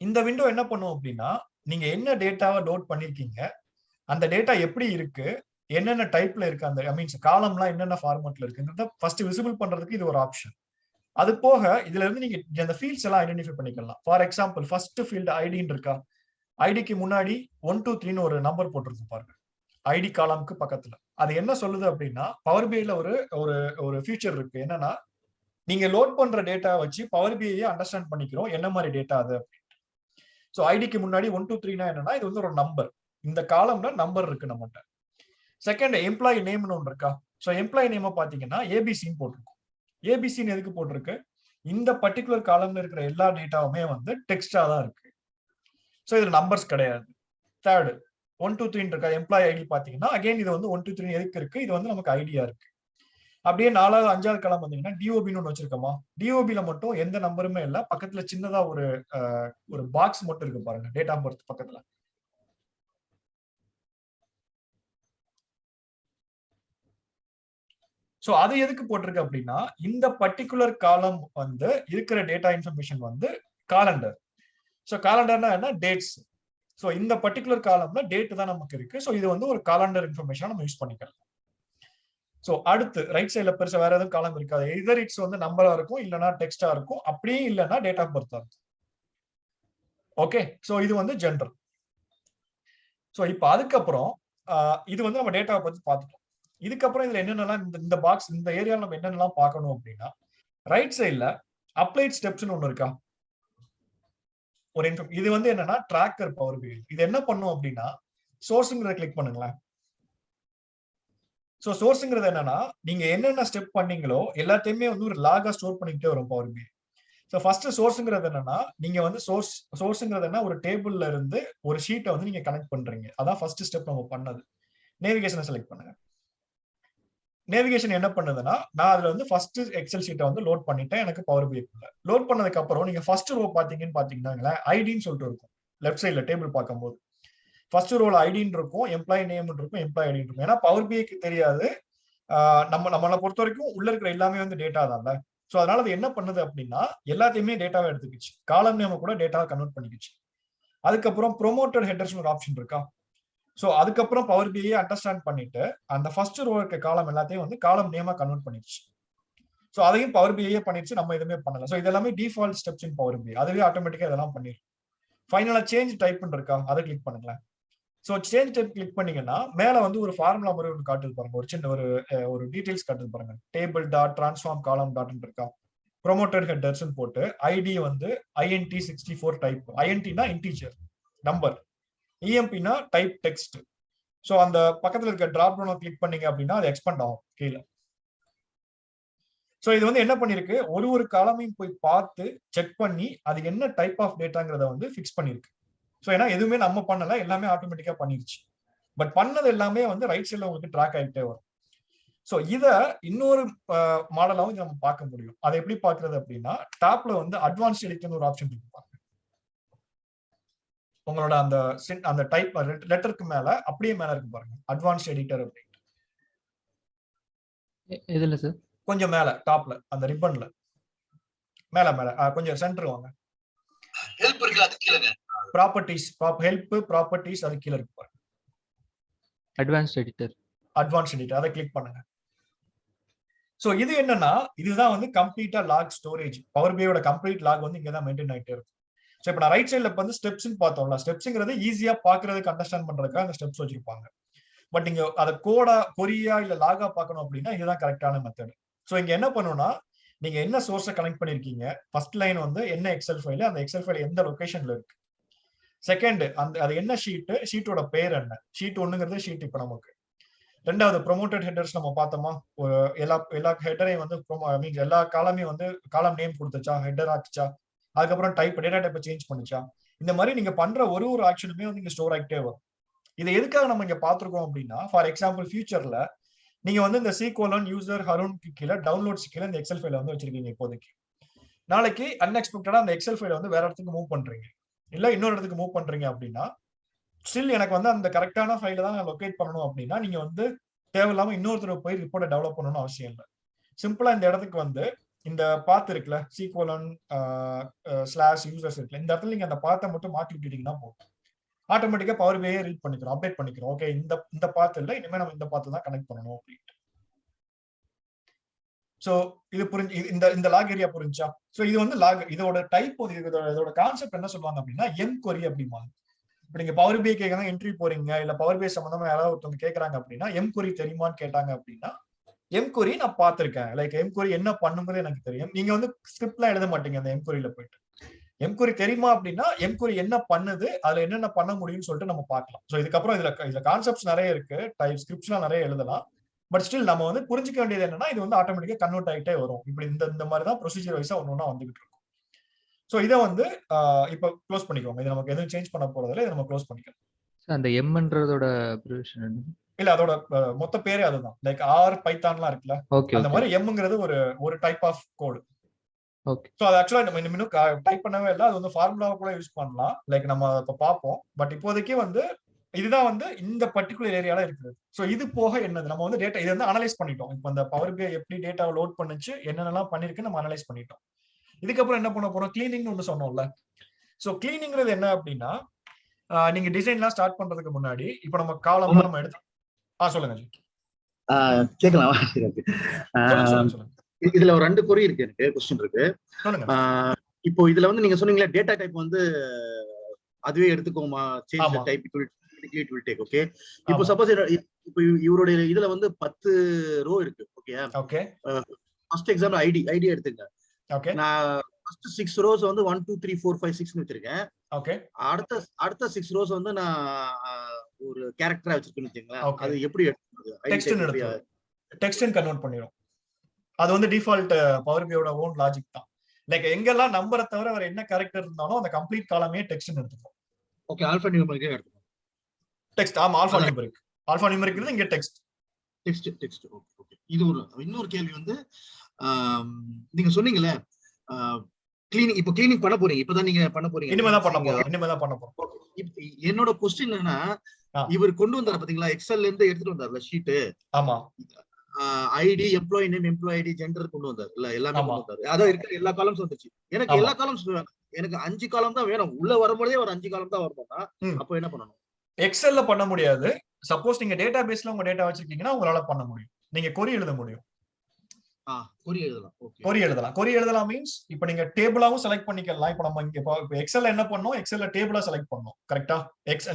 இந்த விண்டோ என்ன பண்ணும் அப்படின்னா, நீங்க என்ன டேட்டாவை லோட் பண்ணிருக்கீங்க, அந்த டேட்டா எப்படி இருக்கு, என்னென்ன டைப்ல இருக்கு, அந்த மீன்ஸ் காலம்லாம் என்னென்ன ஃபார்மேட்ல இருக்குன்றத ஃபர்ஸ்ட் விசிபிள் பண்றதுக்கு இது ஒரு ஆப்ஷன். அது போக இதுல இருந்து நீங்க அந்த ஃபீல்ட்ஸ் எல்லாம் ஐடென்டிஃபை பண்ணிக்கலாம். ஃபார் எக்ஸாம்பிள் ஃபர்ஸ்ட் ஃபீல்டு ஐடின்னு இருக்கா, ஐடிக்கு முன்னாடி 1 2 3ன்னு ஒரு நம்பர் போட்டிருக்கு பாருங்க, ஐடி காலம்க்கு பக்கத்துல. அது என்ன சொல்லுது அப்படின்னா, பவர் பிஐல ஒரு ஒரு ஃபியூச்சர் இருக்கு, என்னன்னா நீங்க லோட் பண்ற டேட்டா வச்சு பவர் பிஐ அண்டர்ஸ்டாண்ட் பண்ணிக்கிறோம் என்ன மாதிரி டேட்டா அது அப்படின்ட்டு. ஸோ ஐடிக்கு முன்னாடி 1 2 3னா என்னன்னா, இது வந்து ஒரு நம்பர், இந்த காலம்ல நம்பர் இருக்கு நம்மகிட்ட. செகண்ட் எம்ப்ளாயி நேம்னு ஒன்று இருக்கா, ஸோ எம்ப்ளாயி நேம் பாத்தீங்கன்னா ஏபிசின்னு போட்டிருக்கும். ஏபிசின்னு எதுக்கு போட்டிருக்கு, இந்த பர்டிகுலர் காலம்ல இருக்கிற எல்லா டேட்டாவுமே வந்து டெக்ஸ்டா தான் இருக்கு, ஸோ இதுல நம்பர்ஸ் கிடையாது. தேர்டு 1 2 3 இருக்கா, எம்ப்ளாயி ஐடி பாத்தீங்கன்னா அகைன் இது வந்து 1 2 3 எதுக்கு இருக்கு, இது வந்து நமக்கு ஐடியா இருக்கு. அப்படியே 4வது 5வது காலம் வந்தீங்கன்னா டிஓபின்னு ஒன்று வச்சிருக்கோமா, டிஓபில மட்டும் எந்த நம்பருமே இல்ல, பக்கத்துல சின்னதா ஒரு பாக்ஸ் மட்டும் இருக்கு பாருங்க டேட் ஆஃப் பர்த் பக்கத்துல. சோ அது எதுக்கு போட்டிருக்கு அப்படின்னா, இந்த பர்டிகுலர் காலம் வந்து இருக்கிற டேட்டா இன்ஃபர்மேஷன் வந்து காலண்டர். சோ காலண்டர்னா என்ன, டேட்ஸ். சோ இந்த பர்டிகுலர் காலம்ல டேட் தான் நமக்கு இருக்கு. சோ இது வந்து ஒரு காலண்டர் இன்ஃபர்மேஷனா நம்ம யூஸ் பண்ணிக்கலாம். சோ அடுத்து ரைட் சைடுல பெருசா வேற எதுவும் காலம் இருக்காது. எதர் இட்ஸ் வந்து நம்பரா இருக்கும், இல்லனா டெக்ஸ்டா இருக்கும், அப்படியே இல்லனா டேட் ஆஃப் பர்த்தா இருக்கும். ஓகே, சோ இது வந்து ஜெனரல். சோ இப்போ அதுக்கப்புறம் இது வந்து நம்ம டேட்டாவை பத்தி பார்த்துட்டோம். இதுக்கப்புறம் இதுல என்னென்னலாம் இந்த பாக்ஸ் இந்த ஏரியால நம்ம என்னென்னலாம் பார்க்கணும் அப்படின்னா, ரைட் சைடுல அப்ளைட் ஸ்டெப்ஸ்னு ஒண்ணு இருக்கா, ஒரு இது வந்து என்னன்னா ட்ராக்கர் பவர் பிஐ. இது என்ன பண்ணும் அப்படின்னா, சோர்ஸ்ங்கிறத கிளிக் பண்ணுங்களேன். சோ சோர்ஸ்ங்கிறது என்னன்னா, நீங்க என்னென்ன ஸ்டெப் பண்ணீங்களோ எல்லாத்தையுமே வந்து ஒரு லாகா ஸ்டோர் பண்ணிக்கிட்டே வரும் பவர் பிஐ. சோ ஃபர்ஸ்ட் சோர்ஸ்ங்கிறது என்னன்னா, நீங்க வந்து சோர்ஸ்ங்கிறது என்ன, ஒரு டேபிள்ல இருந்து ஒரு ஷீட்டை வந்து நீங்க கனெக்ட் பண்றீங்க. அதான் ஃபர்ஸ்ட் ஸ்டெப் நம்ம பண்ணது. நேவிகேஷனை செலக்ட் பண்ணுங்க. நேவிகேஷன் என்ன பண்ணுதுன்னா, நான் அதுல வந்து ஃபர்ஸ்ட் எக்ஸல் ஷீட்டை வந்து லோட் பண்ணிட்டேன் எனக்கு பவர் பிஐ. லோட் பண்ணதுக்கு அப்புறம் நீங்க ஃபர்ஸ்ட் ரோ பாத்தீங்கன்னா ஐடின்னு சொல்லிட்டு இருக்கும் லெஃப்ட் சைடுல டேபிள் பார்க்கும்போது. ஃபர்ஸ்ட் ரோல ஐடின்னு இருக்கும், எம்ப்ளாயி நேம் இருக்கும், எம்ப்ளாயி ஐடி இருக்கும். ஏன்னா பவர் பிஐக்கு தெரியாது, நம்மளை பொறுத்த வரைக்கும் உள்ள இருக்கிற எல்லாமே வந்து டேட்டா தான்ல. சோ அதனால அது என்ன பண்ணுது அப்படின்னா, எல்லாத்தையுமே டேட்டாவை எடுத்துக்கிச்சு, காலம் நேம் கூட டேட்டாவை கன்வெர்ட் பண்ணிக்கிச்சு. அதுக்கப்புறம் ப்ரோமோட்டட் ஹெட்டர்ஸ் ஒரு ஆப்ஷன் இருக்கா. சோ அதுக்கப்புறம் பவர் பிஐ அண்டர்ஸ்டாண்ட் பண்ணிட்டு அந்த ஃபர்ஸ்ட் ரோ இருக்க காலம் எல்லாத்தையும் வந்து காலம் நேமா கன்வெர்ட் பண்ணிடுச்சு. சோ அதையும் பவர் பிஐயே பண்ணிடுச்சு, நம்ம எதுவுமே பண்ணல. சோ இதெல்லாமே டிஃபால்ட் ஸ்டெப்ஸ் இன் பவர் பிஐ. அதுவே ஆட்டோமேட்டிக்கா இதெல்லாம் பண்ணிடும். ஃபைனலா சேஞ்ச் டைப்னு இருக்கா, அதை கிளிக் பண்ணுங்களேன். சோ சேஞ்ச் டைப் கிளிக் பண்ணீங்கன்னா மேல வந்து ஒரு ஃபார்முலா மாதிரி ஒன்று காட்டுது பாருங்க, ஒரு சின்ன ஒரு டீடைல்ஸ் காட்டுது பாருங்க. Table dot transform column dot இருக்கா, ப்ரோமோட்டட் ஹெட்டர்ஸ் போட்டு ஐடி வந்து INT 64 டைப். INTனா இன்டீஜர் நம்பர், EMPனா டைப் டெக்ஸ்ட். சோ அந்த பக்கத்துல இருக்க டிராப் டவுனை கிளிக் பண்ணீங்க அப்படின்னா அது எக்ஸ்பேண்ட் ஆகும் கீழே. சோ இது வந்து என்ன பண்ணிருக்கு, ஒரு காலமையும் போய் பார்த்து செக் பண்ணி அது என்ன டைப் ஆஃப் டேட்டாங்கிறத வந்து ஃபிக்ஸ் பண்ணிருக்கு. சோ ஏன்னா எதுவுமே நம்ம பண்ணல, எல்லாமே ஆட்டோமேட்டிக்கா பண்ணிருச்சு. பட் பண்ணது எல்லாமே வந்து ரைட் சைடுல உங்களுக்கு ட்ராக் ஆகிட்டே வரும். சோ இத இன்னொரு மாடலாவும் நம்ம பார்க்க முடியும். அதை எப்படி பாக்குறது அப்படின்னா, டாப்ல வந்து அட்வான்ஸ்ட் எடிட்னு ஒரு ஆப்ஷன் இருக்கு. உங்களோட அந்த டைப் லெட்டருக்கு மேல அப்படியே மேல இருக்கு பாருங்க, அட்வான்ஸ்ட் எடிட்டர் அப்படின்ட்டு. எதுல சார்? கொஞ்சம் மேல டாப்ல அந்த ரிப்பன்ல மேல கொஞ்சம் சென்டர் வாங்க. ஹெல்ப் இருக்கு, அது கீழங்க. ப்ராப்பர்ட்டீஸ், ஹெல்ப் ப்ராப்பர்ட்டீஸ், அது கீழ இருக்கு பாருங்க, அட்வான்ஸ்ட் எடிட்டர். அதை கிளிக் பண்ணுங்க. சோ இது என்னன்னா, இதுதான் வந்து கம்ப்ளீட்டா லாக் ஸ்டோரேஜ். பவர் பிஐயோட கம்ப்ளீட் லாக் வந்து இங்க தான் மெயின்டைன் ஆயிட்டே இருக்கும். சோ இப்போ நான் ரைட் சைடுல வந்து ஸ்டெப்ஸ் பார்த்தோம்ல, ஸ்டெப்ஸ்ங்கிறது ஈஸியா பாக்குறதுக்கு அண்டர்ஸ்டாண்ட் பண்றதுக்காக அந்த ஸ்டெப்ஸ் வச்சிருப்பாங்க. பட் நீங்க அதை கோடா கொரியா இல்ல லாகா பார்க்கணும் அப்படின்னா இதுதான் கரெக்டான மெத்தட். சோ இங்க என்ன பண்ணுன்னா, நீங்க என்ன சோர்ஸை கனெக்ட் பண்ணிருக்கீங்க, ஃபர்ஸ்ட் லைன் வந்து என்ன எக்ஸல் ஃபைல், அந்த எக்ஸல் ஃபைல் எந்த லொகேஷன்ல இருக்கு. செகண்ட் அது என்ன ஷீட், ஷீட்டோட பேர் என்ன, ஷீட் 1ங்கிறது ஷீட் இப்ப நமக்கு. ரெண்டாவது ப்ரோமோட்டட் ஹெட்டர்ஸ் நம்ம பார்த்தோமா, எல்லா ஹெட்டரையும் வந்து மீன்ஸ் எல்லா காலமையும் வந்து காலம் நேம் கொடுத்துச்சா, ஹெட்டர் ஆச்சுச்சா, அதுக்கப்புறம் டைப் டேட்டா டைப்பை சேஞ்ச் பண்ணுச்சா. இந்த மாதிரி நீங்க பண்ற ஒரு ஆக்ஷனுமே வந்து இங்க ஸ்டோர் ஆகிட்டே வரும். இதை எதுக்காக நம்ம இங்க பாத்துருக்கோம் அப்படின்னா, ஃபார் எக்ஸாம்பிள் ஃபியூச்சர்ல நீங்க வந்து இந்த C:, யூசர் ஹருண்க்கு கீழே டவுன்லோட்ஸ் கீழே இந்த எக்ஸல் ஃபைல வந்து வச்சிருக்கீங்க இப்போதைக்கு. நாளைக்கு அன்எக்ஸ்பெக்டடா அந்த எக்ஸல் ஃபைல வந்து வேற இடத்துக்கு மூவ் பண்றீங்க, இல்ல இன்னொரு இடத்துக்கு மூவ் பண்றீங்க அப்படின்னா, ஸ்டில் எனக்கு வந்து அந்த கரெக்டான ஃபைல தான் நான் லொகேட் பண்ணணும் அப்படின்னா நீங்க வந்து தேவையில்லாம இன்னொருத்தர் போய் ரிப்போர்ட்டை டெவலப் பண்ணணும்னு அவசியம் இல்லை. சிம்பிளா இந்த இடத்துக்கு வந்து இந்த பாத் இருக்குல்ல, C:// யூசர்ஸ் இருக்குல்ல, இந்த இடத்துல நீங்க அந்த பாத்தை மட்டும் மாற்றி விட்டுட்டீங்கன்னா போதும், ஆட்டோமேட்டிக்கா பவர் பிஐ ரீட் பண்ணிக்கிறோம், அப்டேட் பண்ணிக்கிறோம். ஓகே, இந்த பாத் இல்ல, இனிமே நம்ம இந்த பாத்து தான் கனெக்ட் பண்ணணும் அப்படின்ட்டு. சோ இது புரிஞ்சு, இந்த லாக் ஏரியா புரிஞ்சா. சோ இது வந்து லாக், இதோட டைப், இதோட கான்செப்ட் என்ன சொல்லுவாங்க அப்படின்னா எம்கொரி அப்படிம்பாங்க. இப்ப நீங்க பவர் பிஐ கேட்கறதா என்ட்ரி போறீங்க, இல்ல பவர் பிஐ சம்பந்தமா யாராவது ஒருத்தவங்க கேட்கறாங்க அப்படின்னா எம்கொரி தெரியுமான்னு கேட்டாங்க அப்படின்னா, எம்கொரி நான் பார்த்திருக்கேன், லைக் எம்கொரி என்ன பண்ணுங்கிறது எனக்கு தெரியும். நீங்க வந்து ஸ்கிரிப்ட்லாம் எழுத மாட்டீங்க அந்த எம்கொரியில போயிட்டு. எம்கொரி தெரியுமா அப்படின்னா எம்கொரி என்ன பண்ணுது, அதுல என்னென்ன பண்ண முடியும்னு சொல்லிட்டு நம்ம பார்க்கலாம். சோ இதுக்கப்புறம் இதுல கான்செப்ட்ஸ் நிறைய இருக்கு, டைப் ஸ்கிரிப்ட்ஸ்லாம் நிறைய எழுதலாம். பட் ஸ்டில் நம்ம வந்து புரிஞ்சுக்க வேண்டியது என்னன்னா, இது வந்து ஆட்டோமேட்டிக்கா கன்வெர்ட் ஆகிட்டே வரும். இப்படி இந்த மாதிரி தான் ப்ரொசீஜர் வைஸா ஒன்னொன்னா வந்துகிட்டு இருக்கும். சோ இதை வந்து இப்ப க்ளோஸ் பண்ணிக்கோங்க. இது நமக்கு எதுவும் சேஞ்ச் பண்ண போறதில்ல, இதை நம்ம க்ளோஸ் பண்ணிக்கலாம். அந்த எம்ன்றதோட அப்ரிவேஷன் என்ன? இல்ல அதோட மொத்த பேரே அதுதான். லைக் ஆர் பைத்தான்லாம் இருக்குல்ல, அந்த மாதிரி எம்ங்கிறது ஒரு டைப் ஆஃப் கோடு. சோ அது ஆக்சுவலா நம்ம இன்னும் டைப் பண்ணவே இல்லை. அது வந்து ஃபார்முலாவை கூட யூஸ் பண்ணலாம், லைக் நம்ம இப்ப பார்ப்போம். பட் இப்போதைக்கு வந்து இதுதான் வந்து இந்த பர்டிகுலர் ஏரியால இருக்குது. சோ இது போக என்னது, நம்ம வந்து டேட்டா இதை வந்து அனலைஸ் பண்ணிட்டோம். இப்போ இந்த பவர் பிஐ எப்படி டேட்டாவை லோட் பண்ணுச்சு, என்னென்னலாம் பண்ணிருக்கு நம்ம அனலைஸ் பண்ணிட்டோம். இதுக்கப்புறம் என்ன பண்ண போறோம், கிளீனிங் ஒன்று சொன்னோம்ல. சோ கிளீனிங்கிறது என்ன அப்படின்னா, நீங்க டிசைன்லாம் ஸ்டார்ட் பண்றதுக்கு முன்னாடி இப்போ நம்ம காலம் நம்ம எடுத்து சொல்லுங்க கேட்கலாம். சொல்லுங்க. இதுல ஒரு 2 கொரி இருக்கு, எனக்கு क्वेश्चन இருக்கு. இப்போ இதுல வந்து நீங்க சொன்னீங்களா டேட்டா டைப் வந்து அதுவே எடுத்துக்கோமா, change the type it will take. Okay, இப்போ சப்போஸ் இப்போ இவருடைய இதுல வந்து 10 ரோ இருக்கு. ஓகே, ஃபர்ஸ்ட் எக்ஸாம்பிள் ஐடி எடுத்துங்க. ஓகே, நான் ஃபர்ஸ்ட் 6 ரோஸ் வந்து 1 2 3 4 5 6 னு வச்சிருக்கேன். ஓகே, அடுத்த 6 ரோஸ் வந்து நான் ஒரு கேரக்டரா வச்சிருக்கேன்னு வச்சுங்களேன். அது எப்படி எடுத்துறது, டெக்ஸ்ட் கன்வெர்ட் பண்ணிரும். அது வந்து டிஃபால்ட் பவர் பிஐயோட ஓன் லாஜிக் தான். லைக் எங்கெல்லாம் நம்பரை தவிர வேற என்ன கேரக்டர் இருந்தாலும் அந்த கம்ப்ளீட் காலமே டெக்ஸ்ட் எடுத்துக்கும். ஓகே, ஆல்பா நியூமரிக் எடுத்துக்கும். டெக்ஸ்ட், ஆமா, ஆல்பா நியூமரிக் இங்க டெக்ஸ்ட். ஓகே. இது இன்னொரு கேள்வி வந்து, நீங்க சொன்னீங்கல கிளீனிங், இப்போ கிளீனிங் பண்ண போறீங்க, இப்பதான் நீங்க பண்ண போறீங்க. இனிமே தான் பண்ண போறோம். என்னோட क्वेश्चन என்னன்னா, இவர் கொண்டு வந்தாரு பாத்தீங்களா, எக்ஸல்ல இருந்து எடுத்துட்டு வந்தாருல ஷீட். ஆமா, ID, employee name, employee ID, gender கொண்டு வந்தாரு இல்ல, எல்லாமே கொண்டு வந்தாரு. அதான் இருக்கிற எல்லா காலம்ஸ் வந்துச்சு. எனக்கு எல்லா காலம்ஸ் எனக்கு 5 காலம் தான் வேணும். உள்ள வரும்போதே ஒரு 5 காலம் தான் வரணும்னா அப்போ என்ன பண்ணணும்? எக்ஸல்ல பண்ண முடியாது. சப்போஸ் நீங்க டேட்டா பேஸ்ல உங்க டேட்டா வச்சிருக்கீங்கன்னா உங்களால பண்ண முடியும். நீங்க கொரி எழுத முடியும். கொரி எழுதலாம் மீன்ஸ் இப்போ நீங்க டேபிளாவும் செலக்ட் பண்ணிக்கலாம். இப்போ நம்ம இங்க இப்போ எக்ஸல்ல என்ன பண்ணோம், எக்ஸல்ல டேபிளா செலக்ட் பண்ணோம். கரெக்டா?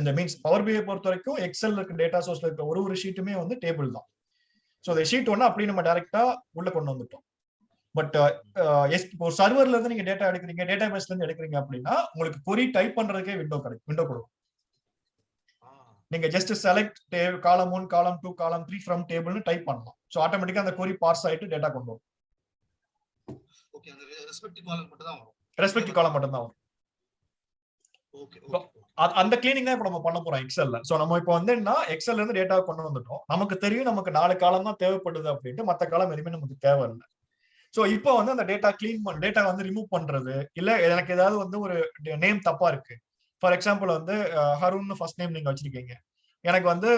இந்த மீன்ஸ் பவர் பிஐ பொறுத்த வரைக்கும் எக்ஸல்ல இருக்க டேட்டா சோர்ஸ்ல இருக்க ஒரு ஷீட்டுமே வந்து டேபிள் தான். சோ இந்த ஷீட் ஒண்ணு அப்படி நம்ம டைரக்டா உள்ள கொண்டு வந்துட்டோம். பட் இப்போ சர்வர்ல இருந்து நீங்க டேட்டா எடுக்கிறீங்க, டேட்டா பேஸ்ல இருந்து எடுக்கிறீங்க அப்படின்னா உங்களுக்கு கொரி டைப் பண்றதுக்கே விண்டோ கொடுக்கும். நீங்க ஜஸ்ட் செலக்ட் காலம் 1, காலம் 2, காலம் 3 ஃப்ரம் டேபிள்னு டைப் பண்ணலாம். சோ ஆட்டோமேட்டிக்கா அந்த கொரி பார்ஸ் ஆயிட்டு டேட்டா கொண்டு வரும். ஓகே, அந்த ரெஸ்பெக்டிவ் காலம் மட்டும் தான் வரும். ரெஸ்பெக்டிவ் காலம் மட்டும் தான் வரும். ஓகே, அந்த கிளீனிங் தான் இப்போ நம்ம பண்ண போறோம் எக்ஸல்ல. சோ நம்ம இப்போ வந்து என்ன, எக்ஸல்ல இருந்து டேட்டா கொண்டு வந்துட்டோம். நமக்கு தெரியும் நமக்கு 4 காலம் தான் தேவைப்படுது அப்படின்ட்டு, மத்த காலம் எதுவுமே நமக்கு தேவையில்லை. சோ இப்போ வந்து அந்த டேட்டா வந்து ரிமூவ் பண்றது, இல்ல எனக்கு ஏதாவது வந்து ஒரு நேம் தப்பா இருக்கு. ஃபார் எக்ஸாம்பிள் வந்து ஹருண் ஃபர்ஸ்ட் நேம் நீங்க வச்சிருக்கீங்க, எனக்கு வந்து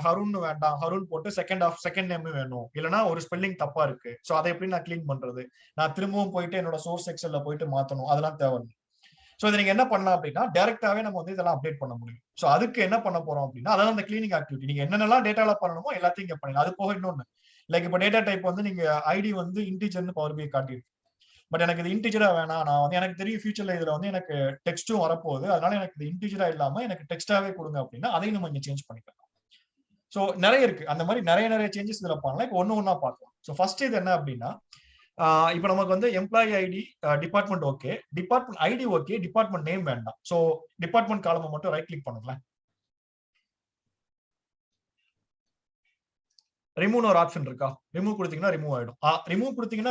ஹருண் வேண்டாம், ஹருண் போட்டு செகண்ட் நேம் வேணும், இல்லைன்னா ஒரு ஸ்பெல்லிங் தப்பா இருக்கு. சோ அதை எப்படி நான் கிளீன் பண்றது, நான் திரும்பவும் போயிட்டு என்னோட சோர்ஸ் எக்ஸல்ல போயிட்டு மாத்தணும், அதெல்லாம் தேவையில்லை. சோ இதை நீங்க என்ன பண்ணலாம் அப்படின்னா, டைரக்டாவே நம்ம வந்து இதெல்லாம் அப்டேட் பண்ண முடியும். சோ அதுக்கு என்ன பண்ண போறோம் அப்படின்னா, அதாவது அந்த கிளீனிங் ஆக்டிவிட்டி நீங்க என்னென்னலாம் டேட்டால பண்ணணுமோ எல்லாத்தையும் இங்க பண்ணலாம். அது போக இன்னொன்னு, லைக் இப்போ டேட்டா டைப் வந்து நீங்க ஐடி வந்து இன்டிஜர்னு பவர் பிஐ காட்டியிருக்கு. பட் எனக்கு இது இன்டிஜரா வேணாம், நான் வந்து எனக்கு தெரியும் ஃபியூச்சர்ல இதுல வந்து எனக்கு டெக்ஸ்டும் வரப்போகுது, அதனால எனக்கு இது இன்டிஜரா இல்லாம எனக்கு டெக்ஸ்டாவே கொடுங்க அப்படின்னா அதையும் நம்ம இங்க சேஞ்ச் பண்ணிக்கலாம். சோ நிறைய இருக்கு, அந்த மாதிரி நிறைய சேஞ்சஸ் இதுல பண்ணலாம். இப்போ ஒண்ணா பார்க்கலாம். சோ ஃபர்ஸ்ட் இது என்ன அப்படின்னா, இப்போ நமக்கு வந்து employee ID, department okay, department ID okay, department name வேண்டாம். சோ டிபார்ட்மெண்ட் காலமை மட்டும் ரைட் கிளிக் பண்ணுங்களேன். ரிமூவ் ஒரு ஆப்ஷன் இருக்கா, ரிமூவ் கொடுத்தீங்கன்னா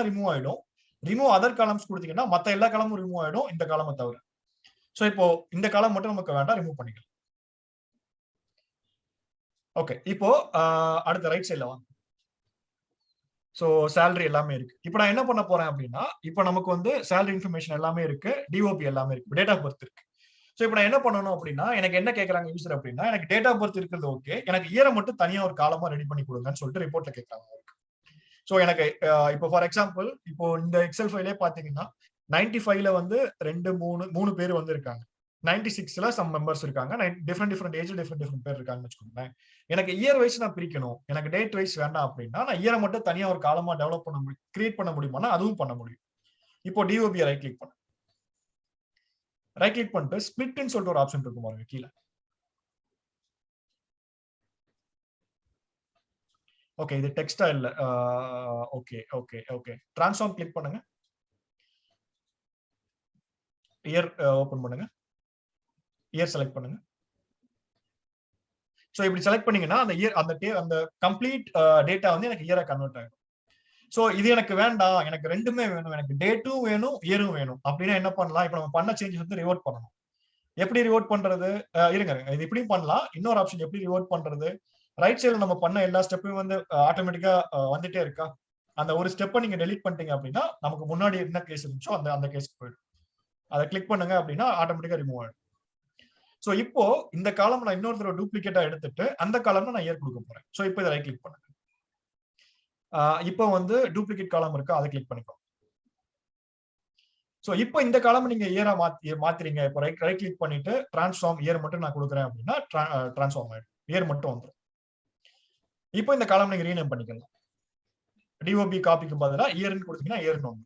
ரிமூவ் ஆயிடும். ரிமூவ் அதர் காலம்ஸ் கொடுத்தீங்கன்னா மத்த எல்லா காலமும் ரிமூவ் ஆயிடும், இந்த காலமை தவிர. சோ இப்போ இந்த காலம் மட்டும் நமக்கு வேண்டாம், ரிமூவ் பண்ணிக்கலாம். ஓகே, இப்போ அடுத்த ரைட் சைட்ல வாங்க. சோ சேலரி எல்லாமே இருக்கு. இப்போ நான் என்ன பண்ண போறேன் அப்படின்னா, இப்போ நமக்கு வந்து சேலரி இன்ஃபர்மேஷன் எல்லாமே இருக்கு, டிஓபி எல்லாமே இருக்கு, டேட் ஆஃப் பர்த் இருக்கு. சோ இப்போ நான் என்ன பண்ணணும் அப்படின்னா, எனக்கு என்ன கேட்கறாங்க யூசர் அப்படின்னா, எனக்கு டேட் ஆஃப் பர்த் இருக்கிறது ஓகே, எனக்கு இயரை மட்டும் தனியா ஒரு காலமா ரெடி பண்ணி கொடுங்கன்னு சொல்லிட்டு ரிப்போர்ட்ல கேட்கறாங்க. சோ எனக்கு இப்போ ஃபார் எக்ஸாம்பிள் இப்போ இந்த எக்ஸல் ஃபைலே பாத்தீங்கன்னா 95ல வந்து 3 பேர் வந்து இருக்காங்க, 96ல சம் மெம்பர்ஸ் இருக்காங்க, டிஃப்ரெண்ட் ஏஜ் டிஃப்ரெண்ட் பேர் இருக்காங்கன்னு வச்சுக்கோங்களேன். எனக்கு இயர் வைஸ் நான் பிரிக்கணும், எனக்கு டேட் வைஸ் வேண்டாம் அப்படின்னா நான் இயரை மட்டும் தனியா ஒரு காலமா டெவலப் பண்ண முடியும், கிரியேட் பண்ண முடியுமானா அதுவும் பண்ண முடியும். இப்போ டிஓபி ரைட் கிளிக் பண்ணிட்டு ஸ்பிளிட்னு சொல்லிட்டு ஒரு ஆப்ஷன் இருக்கும் பாருங்க கீழே. ஓகே, இது டெக்ஸ்டா இல்ல, ஓகே டிரான்ஸ்ஃபார்ம் கிளிக் பண்ணுங்க, இயர் ஓபன் பண்ணுங்க, இயர் செலக்ட் பண்ணுங்க. சோ இப்படி செலக்ட் பண்ணீங்கன்னா அந்த இயர் அந்த கம்ப்ளீட் டேட்டா வந்து எனக்கு இயரா கன்வெர்ட் ஆகும். சோ இது எனக்கு வேண்டாம், எனக்கு ரெண்டுமே வேணும், எனக்கு டேட்டும் வேணும் இயரும் வேணும் அப்படின்னா என்ன பண்ணலாம், இப்போ நம்ம பண்ண சேஞ்சஸ் வந்து ரிவோர்ட் பண்ணணும். எப்படி ரிவோர்ட் பண்றது, இருங்க இது இப்படியும் பண்ணலாம். இன்னொரு ஆப்ஷன் எப்படி ரிவோர்ட் பண்றது, ரைட் சைடுல நம்ம பண்ண எல்லா ஸ்டெப்பையும் வந்து ஆட்டோமேட்டிக்கா வந்துட்டே இருக்கா. அந்த ஒரு ஸ்டெப்பை நீங்க டெலீட் பண்ணிட்டீங்க அப்படின்னா நமக்கு முன்னாடி என்ன கேஸ் இருந்துச்சோ அந்த கேஸ்க்கு போயிடும். அதை கிளிக் பண்ணுங்க அப்படின்னா ஆட்டோமேட்டிக்கா ரிமூவ் ஆயிடும். சோ இப்போ இந்த காலம் நான் இன்னொரு தடவை டூப்ளிகேட்டா எடுத்துட்டு அந்த காலம்ல நான் இயர் கொடுக்க போறேன். சோ இப்போ இதை ரைட் கிளிக் பண்ணுங்க. இப்போ வந்து டூப்ளிகேட் காலம் இருக்கு, அதை கிளிக் பண்ணிக்கோ. சோ இப்போ இந்த காலம் நீங்க இயரா மாத்துறீங்க. இப்போ ரைட் கிளிக் பண்ணிட்டு டிரான்ஸ்ஃபார்ம் இயர் மட்டும் நான் கொடுக்குறேன் அப்படின்னா டிரான்ஸ்ஃபார்ம் ஆயிடும், இயர் மட்டும் வந்துடும். இப்போ இந்த காலம் நீங்க ரீநேம் பண்ணிக்கலாம். டிஓபி காப்பிக்கு பதிலா இயர்னு கொடுத்தீங்கன்னா இயர்னு வந்து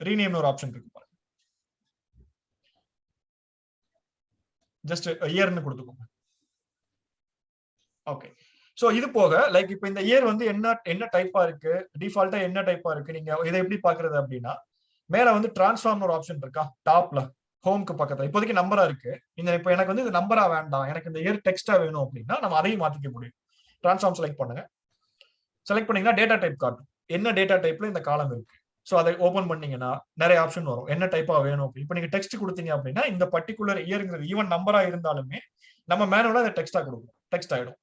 ரீநேம்னு ஒரு ஆப்ஷன் இருக்கு பாருங்க. ஜஸ்ட் இயர்னு கொடுத்துக்கோங்க. ஓகே. சோ இது போக லைக் இப்போ இந்த இயர் வந்து என்ன டைப்பா இருக்கு, டிஃபால்ட்டா என்ன டைப்பா இருக்கு, நீங்க இதை எப்படி பாக்குறது அப்படின்னா மேல வந்து டிரான்ஸ்ஃபார்ம் ஒரு ஆப்ஷன் இருக்கா டாப்ல ஹோம்க்கு பக்கத்துல. இப்போதைக்கு நம்பரா இருக்கு. இப்போ எனக்கு வந்து இது நம்பரா வேண்டாம், எனக்கு இந்த இயர் டெக்ஸ்டா வேணும் அப்படின்னா நம்ம அதையும் மாத்திக்க முடியும். டிரான்ஸ்ஃபார்ம் செலக்ட் பண்ணுங்க. செலக்ட் பண்ணீங்கன்னா டேட்டா டைப் காட்டும், என்ன டேட்டா டைப்ல இந்த காலம் இருக்கு. சோ அதை ஓபன் பண்ணீங்கன்னா நிறைய ஆப்ஷன் வரும், என்ன டைப்பா வேணும். இப்போ நீங்க டெக்ஸ்ட் கொடுத்தீங்க அப்படின்னா இந்த பர்டிகுலர் இயர்ங்கிறது ஈவன் நம்பரா இருந்தாலுமே நம்ம மேனுவலா அதை டெக்ஸ்டா கொடுக்கணும், டெக்ஸ்ட் ஆயிடும்.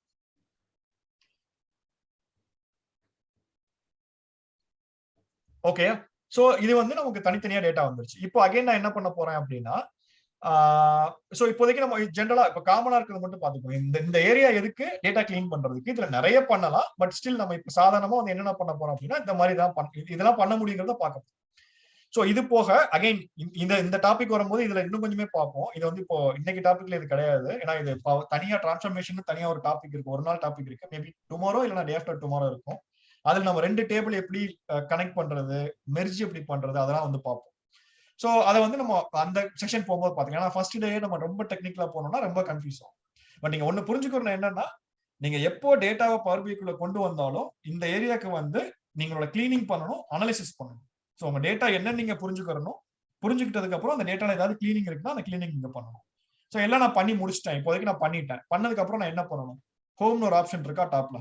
ஓகே. சோ இது வந்து நமக்கு தனித்தனியா டேட்டா வந்துருச்சு. இப்போ அகைன் நான் என்ன பண்ண போறேன் அப்படின்னா சோ இப்போதைக்கு நம்ம ஜென்ரலா இப்ப காமனா இருக்கிறது மட்டும் பாத்துக்கோங்க. இந்த ஏரியா எதுக்கு டேட்டா கிளீன் பண்றதுக்கு, இதுல நிறைய பண்ணலாம். பட் ஸ்டில் நம்ம இப்ப சாதாரணமா வந்து என்னென்ன பண்ண போறோம் அப்படின்னா இந்த மாதிரி தான் இதெல்லாம் பண்ண முடியுங்கிறத பார்க்கணும். சோ இது போக அகைன் இந்த டாபிக் வரும்போது இதுல இன்னும் கொஞ்சமே பார்ப்போம். இது வந்து இப்போ இன்னைக்கு டாபிக்ல இது கிடையாது. ஏன்னா இது தனியா டிரான்ஸ்ஃபர்மேஷன் தனியா ஒரு டாபிக் இருக்கு, ஒரு நாள் டாபிக் இருக்கு. மேபி டுமாரோ இல்லைன்னா டே ஆஃப்டர் டுமாரோ இருக்கும். அதுல நம்ம 2 டேபிள் எப்படி கனெக்ட் பண்றது, மெர்ஜ் எப்படி பண்றது, அதெல்லாம் வந்து பார்ப்போம். சோ அதை வந்து நம்ம அந்த செக்ஷன் போகும்போது பாத்தீங்கன்னா ஃபர்ஸ்ட் டே நம்ம ரொம்ப டெக்னிக்கலா போனோம்னா ரொம்ப கன்ஃபியூஸ் ஆகும். பட் நீங்க ஒண்ணு புரிஞ்சுக்கணும் என்னன்னா, நீங்க எப்போ டேட்டாவை பவர் பிஐக்குள்ள கொண்டு வந்தாலும் இந்த ஏரியாக்கு வந்து நீங்களோட கிளீனிங் பண்ணணும், அனாலிசிஸ் பண்ணணும். சோ உங்க டேட்டா என்ன நீங்க புரிஞ்சுக்கணும். புரிஞ்சுக்கிட்டதுக்கு அப்புறம் அந்த டேட்டால ஏதாவது கிளீனிங் இருக்குன்னா அந்த கிளீனிங் நீங்க பண்ணணும். சோ எல்லாம் நான் பண்ணி முடிச்சிட்டேன். இப்போதைக்கு நான் பண்ணிட்டேன். பண்ணதுக்கு அப்புறம் நான் என்ன பண்ணணும், ஹோம்னு ஒரு ஆப்ஷன் இருக்கா டாப்ல.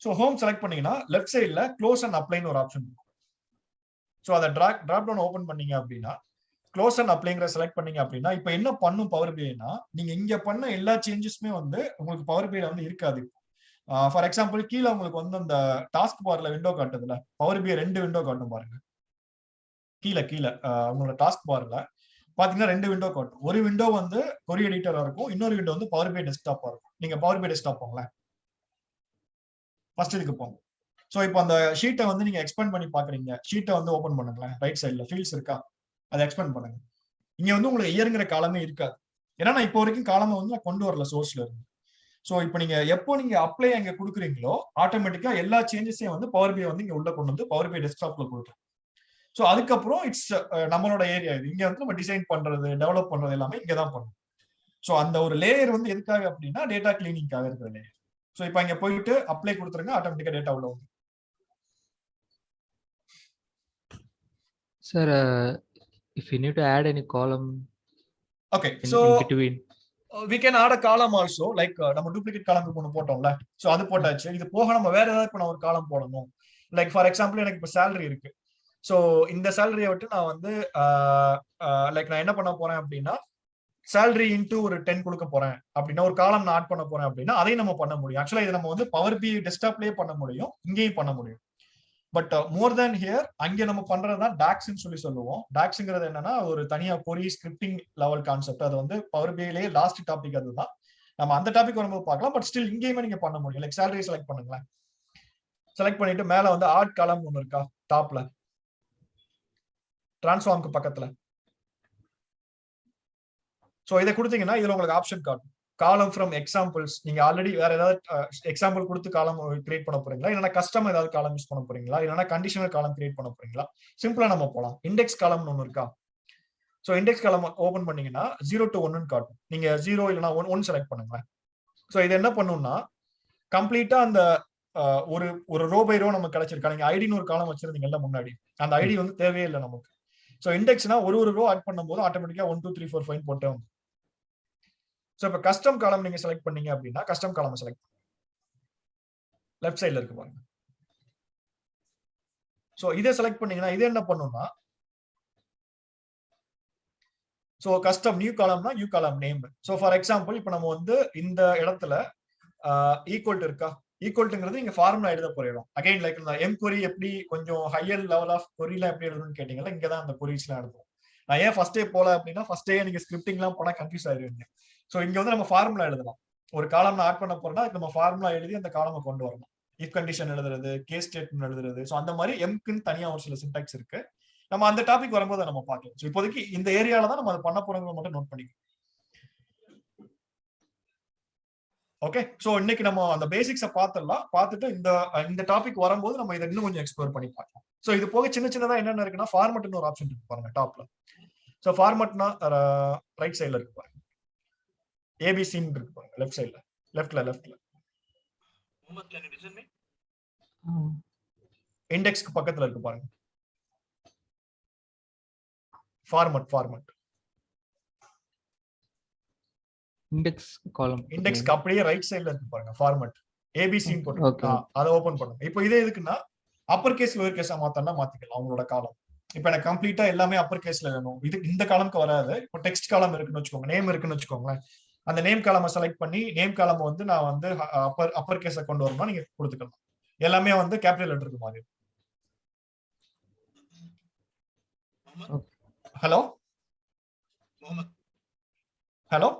சோ ஹோம் செலக்ட் பண்ணீங்கன்னா லெஃப்ட் சைட்ல க்ளோஸ் அண்ட் அப்ளைன்னு ஒரு ஆப்ஷன் இருக்கும். சோ அதை டிராப் டவுன் ஓபன் பண்ணீங்க அப்படின்னா க்ளோஸ் அண்ட் அப்ளைங்கிற செலக்ட் பண்ணீங்க அப்படின்னா இப்போ என்ன பண்ணும் பவர் பிஐனா நீங்க இங்க பண்ண எல்லா சேஞ்சஸுமே வந்து உங்களுக்கு பவர் பிஐல வந்து இருக்காது. ஃபார் எக்ஸாம்பிள் கீழே உங்களுக்கு வந்து அந்த டாஸ்க் பார்ல விண்டோ காட்டுதுல, பவர் பிஐ 2 விண்டோ காட்டும் பாருங்க. கீழே உங்களோட டாஸ்க் பார்ல பாத்தீங்கன்னா 2 விண்டோ காட்டும். ஒரு விண்டோ வந்து கொரி எடிட்டரா இருக்கும், இன்னொரு விண்டோ வந்து பவர் பிஐ டெஸ்க்டாப்பா இருக்கும். நீங்க பவர் பிஐ டெஸ்க்டாப் போங்களேன், ஃபர்ஸ்ட் இதுக்கு போங்க. சோ இப்போ அந்த ஷீட்டை வந்து நீங்க எக்ஸ்பேண்ட் பண்ணி பாக்குறீங்க. ஷீட்டை வந்து ஓபன் பண்ணுங்களேன். ரைட் சைட்ல ஃபீல்ட்ஸ் இருக்கா, அதை எக்ஸ்பேண்ட் பண்ணுங்க. இங்க வந்து உங்களுக்கு இயர்ங்கிற காலமே இருக்காது. ஏன்னா நான் இப்போ வரைக்கும் காலமை வந்து நான் கொண்டு வரல சோர்ஸ்ல இருந்து. சோ இப்போ நீங்க எப்போ நீங்க அப்ளை அங்க கொடுக்குறீங்களோ ஆட்டோமேட்டிக்கா எல்லா சேஞ்சஸையும் வந்து பவர் பிஐ வந்து இங்க உள்ள கொண்டு வந்து பவர் பிஐ டெஸ்க்டாப்ல கொடுக்கும். சோ அதுக்கப்புறம் இட்ஸ் நம்மளோட ஏரியா இது. இங்க வந்து நம்ம டிசைன் பண்றது, டெவலப் பண்றது எல்லாமே இங்க தான் பண்ணும். சோ அந்த ஒரு லேயர் வந்து எதுக்காக அப்படின்னா டேட்டா கிளீனிங்காக இருக்கிற லேயர். சோ இப்போ இங்க போயிட்டு அப்ளை கொடுத்துருங்க, ஆட்டோமேட்டிக்கா டேட்டா உள்ள வந்து. Sir, if you need to add any column, okay, in between, we can add a column also. Like நம்ம டூப்ளிகேட் காலம் ஒன்னு போட்டோம்ல, சோ அது போட்டாச்சு. இது போக நம்ம வேற ஏதாவது இப்ப நான் ஒரு காலம் போடணும். லைக் ஃபார் எக்ஸாம்பிள் எனக்கு இப்ப salary இருக்கு. சோ இந்த சேலரியை விட்டு நான் வந்து லைக் நான் என்ன பண்ண போறேன் அப்படின்னா salary into ஒரு 10 கொடுக்க போறேன் அப்படின்னா ஒரு காலம் நான் ஆட் பண்ண போறேன் அப்படின்னா அதையும் நம்ம பண்ண முடியும். ஆக்சுவலா இதை நம்ம வந்து பவர் பிஐ டெஸ்க்டாப்லயே பண்ண முடியும், இங்கேயும் பண்ண முடியும். பட் மோர் தேன் ஹியர் அங்கே நம்ம பண்றதுதான் டாக்ஸ்ன்னு சொல்லுவோம். டாக்ஸ்ங்கிறது என்னன்னா ஒரு தனியா கொரி ஸ்கிரிப்டிங் லெவல் கான்செப்ட். அது வந்து பவர் பிஐலேயே லாஸ்ட் டாபிக் அதுதான். நம்ம அந்த டாபிக் வரும்போது பார்க்கலாம். பட் ஸ்டில் இங்கேயுமே நீங்க பண்ண முடியும். லைக் சேலரி செலக்ட் பண்ணுங்களேன். செலக்ட் பண்ணிட்டு மேல வந்து ஆட் காலம் ஒன்று இருக்கா டாப்ல, டிரான்ஸ்ஃபார்ம்க்கு பக்கத்துல. சோ இதை கொடுத்தீங்கன்னா இதுல உங்களுக்கு ஆப்ஷன் காட்டும், காலம் ஃப்ரம் எக்ஸாம்பிள்ஸ். நீங்க ஆல்ரெடி வேற ஏதாவது எக்ஸாம்பிள் கொடுத்து காலம் கிரியேட் பண்ண போறீங்களா, இல்லைன்னா கஸ்டம் ஏதாவது காலம் யூஸ் பண்ண போறீங்களா, இல்லைன்னா கண்டிஷனல் காலம் கிரியேட் பண்ண போறீங்களா. சிம்பிளா நம்ம போலாம். இண்டெக்ஸ் காலம்னு ஒன்று இருக்கா. சோ இண்டெக்ஸ் காலம் ஓபன் பண்ணீங்கன்னா 0 to 1 காட்டும். நீங்க 0 இல்லைன்னா 1 செலக்ட் பண்ணுங்களேன். சோ இது என்ன பண்ணும்னா கம்ப்ளீட்டா அந்த ஒரு ரோ பை ரோ நமக்கு கிடைச்சிருக்கா. நீங்க ஐடின்னு ஒரு காலம் வச்சிருந்தீங்கல்ல முன்னாடி, அந்த ஐடி வந்து தேவையே இல்லை நமக்கு. சோ இண்டெக்ஸ்னா ஒரு ரோ ஆட் பண்ணும்போது ஆட்டோமேட்டிக்கா 1 2 3 4 5 போட்டே வந்து. சோ இப்ப கஸ்டம் காலம் நீங்க செலக்ட் பண்ணீங்க அப்படின்னா கஸ்டம் காலம் செலக்ட் லெஃப்ட் சைடுல இருக்கு பாருங்க. சோ இதை செலக்ட் பண்ணீங்கன்னா இது என்ன பண்ணும்னா ஸோ கஸ்டம் நியூ காலம்னா new column name. So for example இப்போ நம்ம வந்து இந்த இடத்துல ஈக்குவல் இருக்கா, ஈக்குவல்ங்கிறது இங்க ஃபார்முலா எழுத போயிடும். அகைன் லைக் இந்த எம் கொரி எப்படி கொஞ்சம் ஹையர் லெவல் ஆஃப் கொரியில எப்படி எழுதணும்னு கேட்டீங்கன்னா இங்கதான் அந்த கொரிஸ்லாம் எழுதுவோம். நான் ஏன் ஃபர்ஸ்டே போல அப்படின்னா ஃபர்ஸ்டே நீங்க ஸ்கிரிப்டிங்லாம் போனா கன்ஃபியூஸ் ஆயிருவீங்க. ஸோ இங்க வந்து நம்ம ஃபார்முலா எழுதலாம். ஒரு காலம் ஆட் பண்ண போறோம்னா நம்ம ஃபார்முலா எழுதி அந்த காலமை கொண்டு வரணும். இஃப் கண்டிஷன் எழுதுறது, கேஸ் ஸ்டேட்மெண்ட் எழுதுறது. ஸோ அந்த மாதிரி எம்க்குன்னு தனியா ஒரு சில சின்டாக்ஸ் இருக்கு. நம்ம அந்த டாபிக் வரும்போது நம்ம பார்க்கலாம். ஸோ இப்போதைக்கு இந்த ஏரியால தான் நம்ம அதை பண்ண போறவங்க மட்டும் நோட் பண்ணிக்கணும். ஓகே, சோ இன்னைக்கு நம்ம அந்த பேசிக்ஸை பார்த்துடலாம். பார்த்துட்டு இந்த டாபிக் வரும்போது நம்ம இதை இன்னும் கொஞ்சம் எக்ஸ்ப்ளோர் பண்ணி பார்க்கலாம். ஸோ இது போக சின்ன சின்னதா என்னென்ன இருக்குன்னா ஃபார்மட்னு ஒரு ஆப்ஷன் இருக்கு பாருங்க டாப்ல. ஸோ ஃபார்மட்னா ரைட் சைட்ல இருக்கு பாருங்க, ஏபிசின்னு இருக்கு பாருங்க லெஃப்ட் சைட்ல, லெஃப்ட்ல இண்டெக்ஸ்க்கு பக்கத்துல இருக்கு பாருங்க ஃபார்மட் இண்டெக்ஸ்க்கு அப்படியே ரைட் சைடுல இருக்கு பாருங்க ஃபார்மட் ஏபிசின்னு போட்டு அதை ஓபன் பண்ணுங்க. இப்போ இதே எதுக்குன்னா அப்பர் கேஸ் லோயர் கேஸா மாத்தனா மாத்திக்கலாம் அவங்களோட காலம். இப்போ எனக்கு கம்ப்ளீட்டா எல்லாமே அப்பர் கேஸ்ல வேணும், இது இந்த காலம்க்கு வராது. இப்போ டெக்ஸ்ட் காலம் இருக்குன்னு வச்சுக்கோங்க, நேம் இருக்குன்னு வச்சுக்கோங்களேன். அந்த நேம் காலமை செலக்ட் பண்ணி நேம் காலம் வந்து நான் வந்து அப்பர் கேஸை கொண்டு வரணும்னா நீங்க கொடுத்துக்கலாம். எல்லாமே வந்து கேபிட்டல் லெட்டருக்கு மாதிரி. Hello hello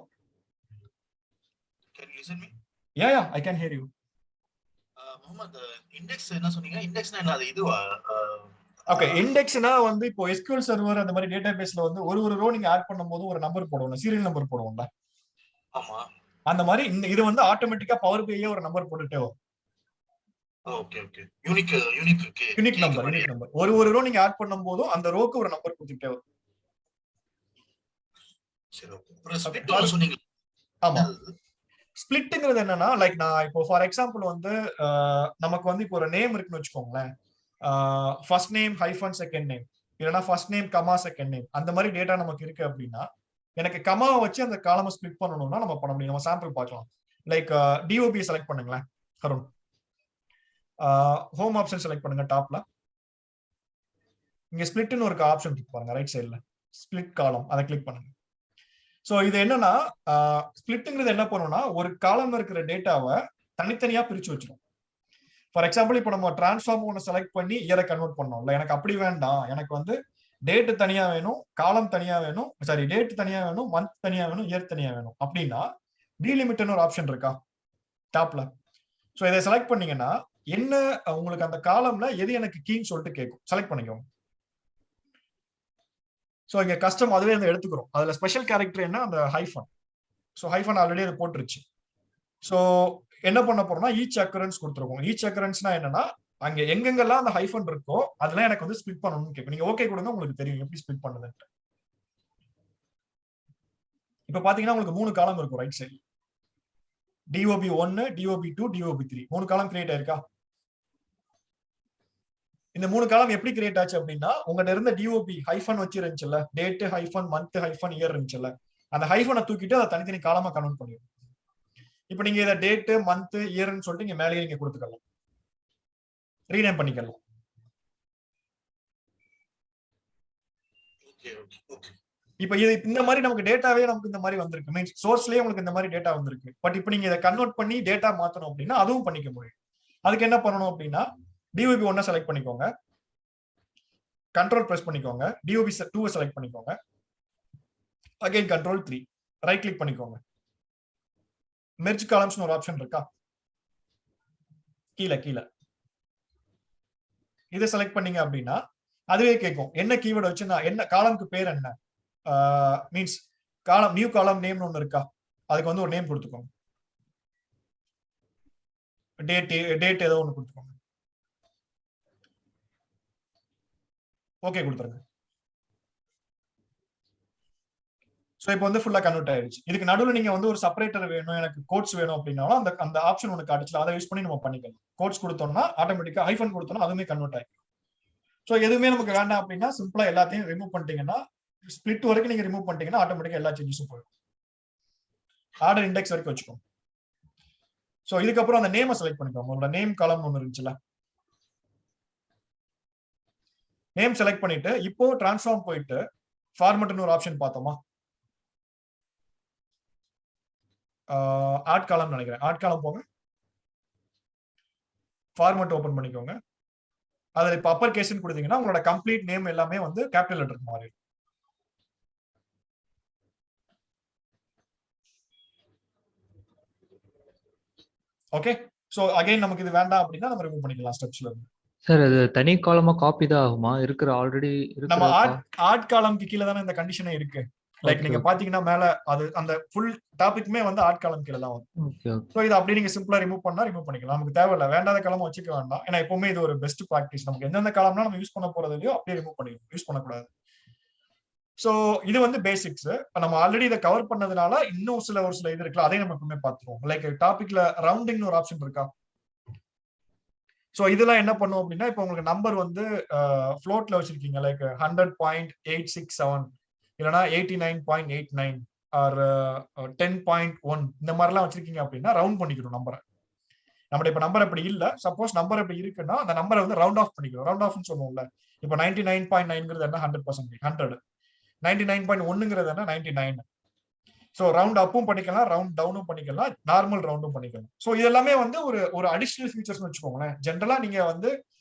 listen me? Yeah, I can hear you. Muhammad, index என்ன சொன்னீங்க? இண்டெக்ஸ்னா என்ன? அது இதுவா? ஓகே, இண்டெக்ஸ்னா வந்து இப்போ SQL சர்வர் அந்த மாதிரி டேட்டாபேஸ்ல வந்து ஒரு ரோ நீங்க ஆட் பண்ணும்போது ஒரு நம்பர் போடுவோம், சீரியல் நம்பர் போடுவோம்ல. ஆமா. அந்த மாதிரி இது வந்து ஆட்டோமேட்டிக்கா பவர் பிஐயே ஒரு நம்பர் போட்டுட்டே வரும். ஓகே. யூனிக் நம்பர் ஒரு ரோ நீங்க ஆட் பண்ணும்போது அந்த ரோக்கு ஒரு நம்பர் கொடுத்துட்டே வரும். சரி, ஓகே. அப்புறம் ஸ்பிளிட் சொன்னீங்க. ஆமா, ஸ்பிளிட்ங்கிறது என்னன்னா லைக் நான் இப்போ ஃபார் எக்ஸாம்பிள் வந்து நமக்கு வந்து இப்போ ஒரு நேம் இருக்குன்னு வச்சுக்கோங்களேன், first name hyphen second name, இல்லைன்னா first name comma second name, அந்த மாதிரி டேட்டா நமக்கு இருக்கு அப்படின்னா எனக்கு கமாவை வச்சு அந்த காலமை ஸ்பிளிட் பண்ணணும்னா நம்ம பண்ண முடியும். நம்ம சாம்பிள் பார்க்கலாம். லைக் டிஓபி செலக்ட் பண்ணுங்களேன் அருண், ஹோம் ஆப்ஷன் செலக்ட் பண்ணுங்க டாப்ல. இங்க ஸ்பிளிட்னு ஒரு ஆப்ஷன் இருக்கு பாருங்க ரைட் சைட்ல, ஸ்பிளிட் காலம், அதை கிளிக் பண்ணுங்க. சோ இது என்னன்னா ஸ்பிளிட்ங்கிறது என்ன பண்ணும்னா ஒரு காலம்ல இருக்கிற டேட்டாவை தனித்தனியா பிரிச்சு வச்சிடும். ஃபார் எக்ஸாம்பிள் இப்போ நம்ம டிரான்ஸ்ஃபார்ம் ஒன்று செலக்ட் பண்ணி இயரை கன்வெர்ட் பண்ணோம்ல, எனக்கு அப்படி வேண்டாம், எனக்கு வந்து டேட் தனியா வேணும், காலம் தனியா வேணும், சாரி டேட் தனியா வேணும், மந்த் தனியா வேணும், இயர் தனியா வேணும் அப்படின்னா டீலிமிட்னு ஒரு ஆப்ஷன் இருக்கா டாப்ல. ஸோ இதை செலக்ட் பண்ணீங்கன்னா என்ன உங்களுக்கு அந்த காலம்ல எது எனக்கு கீன்னு சொல்லிட்டு கேட்கும், செலக்ட் பண்ணிக்கோங்க. ஸோ இங்க கஸ்டம் அதுவே வந்து எடுத்துக்கிறோம். அதுல ஸ்பெஷல் கேரக்டர் என்ன, அந்த ஹைஃபன். ஸோ ஹைஃபன் ஆல்ரெடி அது போட்டுருச்சு. ஸோ என்ன பண்ண போறோம்னா ஈச் அக்கரன்ஸ் கொடுத்துருக்கோம். ஈச் அக்கரன்ஸ்னா என்னன்னா அங்க எங்கெங்கெல்லாம் அந்த ஹைஃபன் இருக்கோ அதெல்லாம் எனக்கு வந்து ஸ்பிளிட் பண்ணணும்னு கேட்கும். நீங்க ஓகே கொடுங்க, உங்களுக்கு தெரியும் எப்படி ஸ்பிளிட் பண்ணுதுன்ட்டு. இப்ப பாத்தீங்கன்னா உங்களுக்கு 3 காலம் இருக்கும் right side, DOB1, DOB2, DOB3 3 காலம் கிரியேட் ஆயிருக்கா. இந்த 3 காலம் எப்படி கிரியேட் ஆச்சு அப்படின்னா உங்ககிட்ட இருந்த டிஓபி ஹைஃபன் வச்சு இருந்துச்சுல்ல, date hyphen month hyphen year இருந்துச்சுல்ல, அந்த ஹைஃபனை தூக்கிட்டு அதை தனித்தனி காலமா கன்வெர்ட் பண்ணிடும். இப்போ நீங்க இதை டேட் மந்த் இயர்னு சொல்லிட்டு இங்க மேலேயே நீங்க கொடுத்துக்கலாம், ரீநேம் பண்ணிக்கலாம். இப்போ இது இந்த மாதிரி நமக்கு டேட்டாவே நமக்கு இந்த மாதிரி வந்திருக்கு, மீன்ஸ் சோர்ஸ்லயே உங்களுக்கு இந்த மாதிரி டேட்டா வந்திருக்கு. பட் இப்போ நீங்க இதை கன்வெர்ட் பண்ணி டேட்டா மாத்தணும் அப்படின்னா அதுவும் பண்ணிக்க முடியும். அதுக்கு என்ன பண்ணணும் அப்படின்னா DOB1 செலக்ட் பண்ணிக்கோங்க, கண்ட்ரோல் பிரஸ் பண்ணிக்கோங்க, DOB2 செலக்ட் பண்ணிக்கோங்க, அகைன் கண்ட்ரோல் 3 ரைட் கிளிக் பண்ணிக்கோங்க. மெர்ஜ் காலம்ஸ்னு ஒரு ஆப்ஷன் இருக்கா கீழே, இதை செலக்ட் பண்ணீங்க அப்படின்னா அதுவே கேட்கும் என்ன கீவேர்டு வச்சு நான் என்ன காலம்க்கு பேர் என்ன, மீன்ஸ் காலம் நியூ காலம் நேம்னு ஒண்ணு இருக்கா, அதுக்கு வந்து ஒரு நேம் கொடுத்துக்கோங்க, டேட் ஏதோ ஒண்ணு கொடுத்துக்கோங்க, ஓகே கொடுத்துருங்க. ஸோ இப்போ வந்து ஃபுல்லா கன்வெர்ட் ஆயிடுச்சு. இதுக்கு நடுவில் நீங்க வந்து ஒரு செப்பரேட்டர் வேணும், எனக்கு கோட்ஸ் வேணும் அப்படின்னாலும் அந்த ஆப்ஷன் ஒன்று காட்டுச்சுல, அதை யூஸ் பண்ணி நம்ம பண்ணிக்கலாம். கோட்ஸ் கொடுத்தோம்னா ஆட்டோமேட்டிக்கா ஹைஃபன் கொடுத்தோம்னா அதுவுமே கன்வெர்ட் ஆயிடும். ஸோ எதுவுமே நமக்கு வேண்டாம் அப்படின்னா சிம்பிளா எல்லாத்தையும் ரிமூவ் பண்ணிட்டீங்கன்னா, ஸ்பிளிட் வரைக்கும் நீங்க ரிமூவ் பண்ணிட்டீங்கன்னா ஆட்டோமேட்டிக்கா எல்லா சேஞ்சஸும் போயிடும். ஆர்டர் இண்டெக்ஸ் வரைக்கும் வச்சுக்கோங்க. ஸோ இதுக்கப்புறம் அந்த நேமை செலக்ட் பண்ணிக்கோங்க. உங்களோட நேம் காலம் ஒன்று இருந்துச்சுல, நேம் செலக்ட் பண்ணிட்டு இப்போ டிரான்ஸ்ஃபார்ம் போயிட்டு ஃபார்மட்னு ஒரு ஆப்ஷன் பார்த்தோமா, ஆட் காலம் நினைக்கிறேன். ஆட் காலம் போங்க, ஃபார்மட் ஓபன் பண்ணிக்கோங்க. அதுல இப்ப அப்பர் கேஸ்ன்னு கொடுத்தீங்கன்னா உங்களோட கம்ப்ளீட் நேம் எல்லாமே வந்து கேபிட்டல் லெட்டர் மாறி. ஓகே, சோ அகைன் நமக்கு இது வேண்டாம் அப்படின்னா நம்ம ரிமூவ் பண்ணிக்கலாம் ஸ்டெப்ஸ்ல இருந்து. சார் அது தனி காலமா காப்பி தான் ஆகுமா? இருக்கிற ஆல்ரெடி நம்ம இருக்கிற ஆட் காலம்க்கு கீழ தானே இந்த கண்டிஷனே இருக்கு. லைக் நீங்க பாத்தீங்கன்னா மேல அது அந்த ஃபுல் டாபிக்மே வந்து ஆட் காலம் கீழ தான் வரும். Okay okay. சோ இது அப்படியே நீங்க சிம்பிளா ரிமூவ் பண்ணா ரிமூவ் பண்ணிக்கலாம். நமக்கு தேவையில்ல, வேண்டாத காலம் வச்சுக்க வேண்டாம். ஏன்னா எப்பவுமே இது ஒரு பெஸ்ட் பிராக்டிஸ். நமக்கு எந்தெந்த காலம்னா நம்ம யூஸ் பண்ண போறது இல்லையோ அப்படியே ரிமூவ் பண்ணிக்கலாம், யூஸ் பண்ணக்கூடாது. சோ இது வந்து பேசிக்ஸ். நம்ம ஆல்ரெடி இதை கவர் பண்ணதுனால இன்னும் ஒரு சில இது இருக்குல்ல, அதையும் நம்ம எப்பவுமே பார்த்துருவோம். லைக் டாபிக்ல ரவுண்டிங்னு ஒரு ஆப்ஷன் இருக்கா? சோ இதெல்லாம் என்ன பண்ணுவோம் அப்படின்னா, இப்போ உங்களுக்கு நம்பர் வந்து ஃப்ளோட்ல வச்சிருக்கீங்க, லைக் 100.867 இல்லைன்னா 89.89 ஆர் 10.1 இந்த மாதிரிலாம் வச்சிருக்கீங்க அப்படின்னா ரவுண்ட் பண்ணிக்கணும் நம்பரை. நம்ம இப்ப நம்பர் அப்படி இல்ல, சப்போஸ் நம்பர் அப்படி இருக்குன்னா அந்த நம்பரை வந்து ரவுண்ட் ஆஃப் பண்ணிக்கணும். ரவுண்ட் ஆஃப்னு சொல்லுவோம்ல, இப்போ 99.9ங்கிறது என்ன 100%, 100. 99.1ங்கிறது என்ன 99. சோ ரவுண்ட் அப்பும் பண்ணிக்கலாம், ரவுண்ட் டவுனும் பண்ணிக்கலாம், நார்மல் ரவுண்டும் பண்ணிக்கலாம். சோ இது எல்லாமே வந்து ஒரு அடிஷனல் ஃபீச்சர்ஸ்னு வச்சுக்கோங்களேன். ஜென்ரலா நீங்க வந்து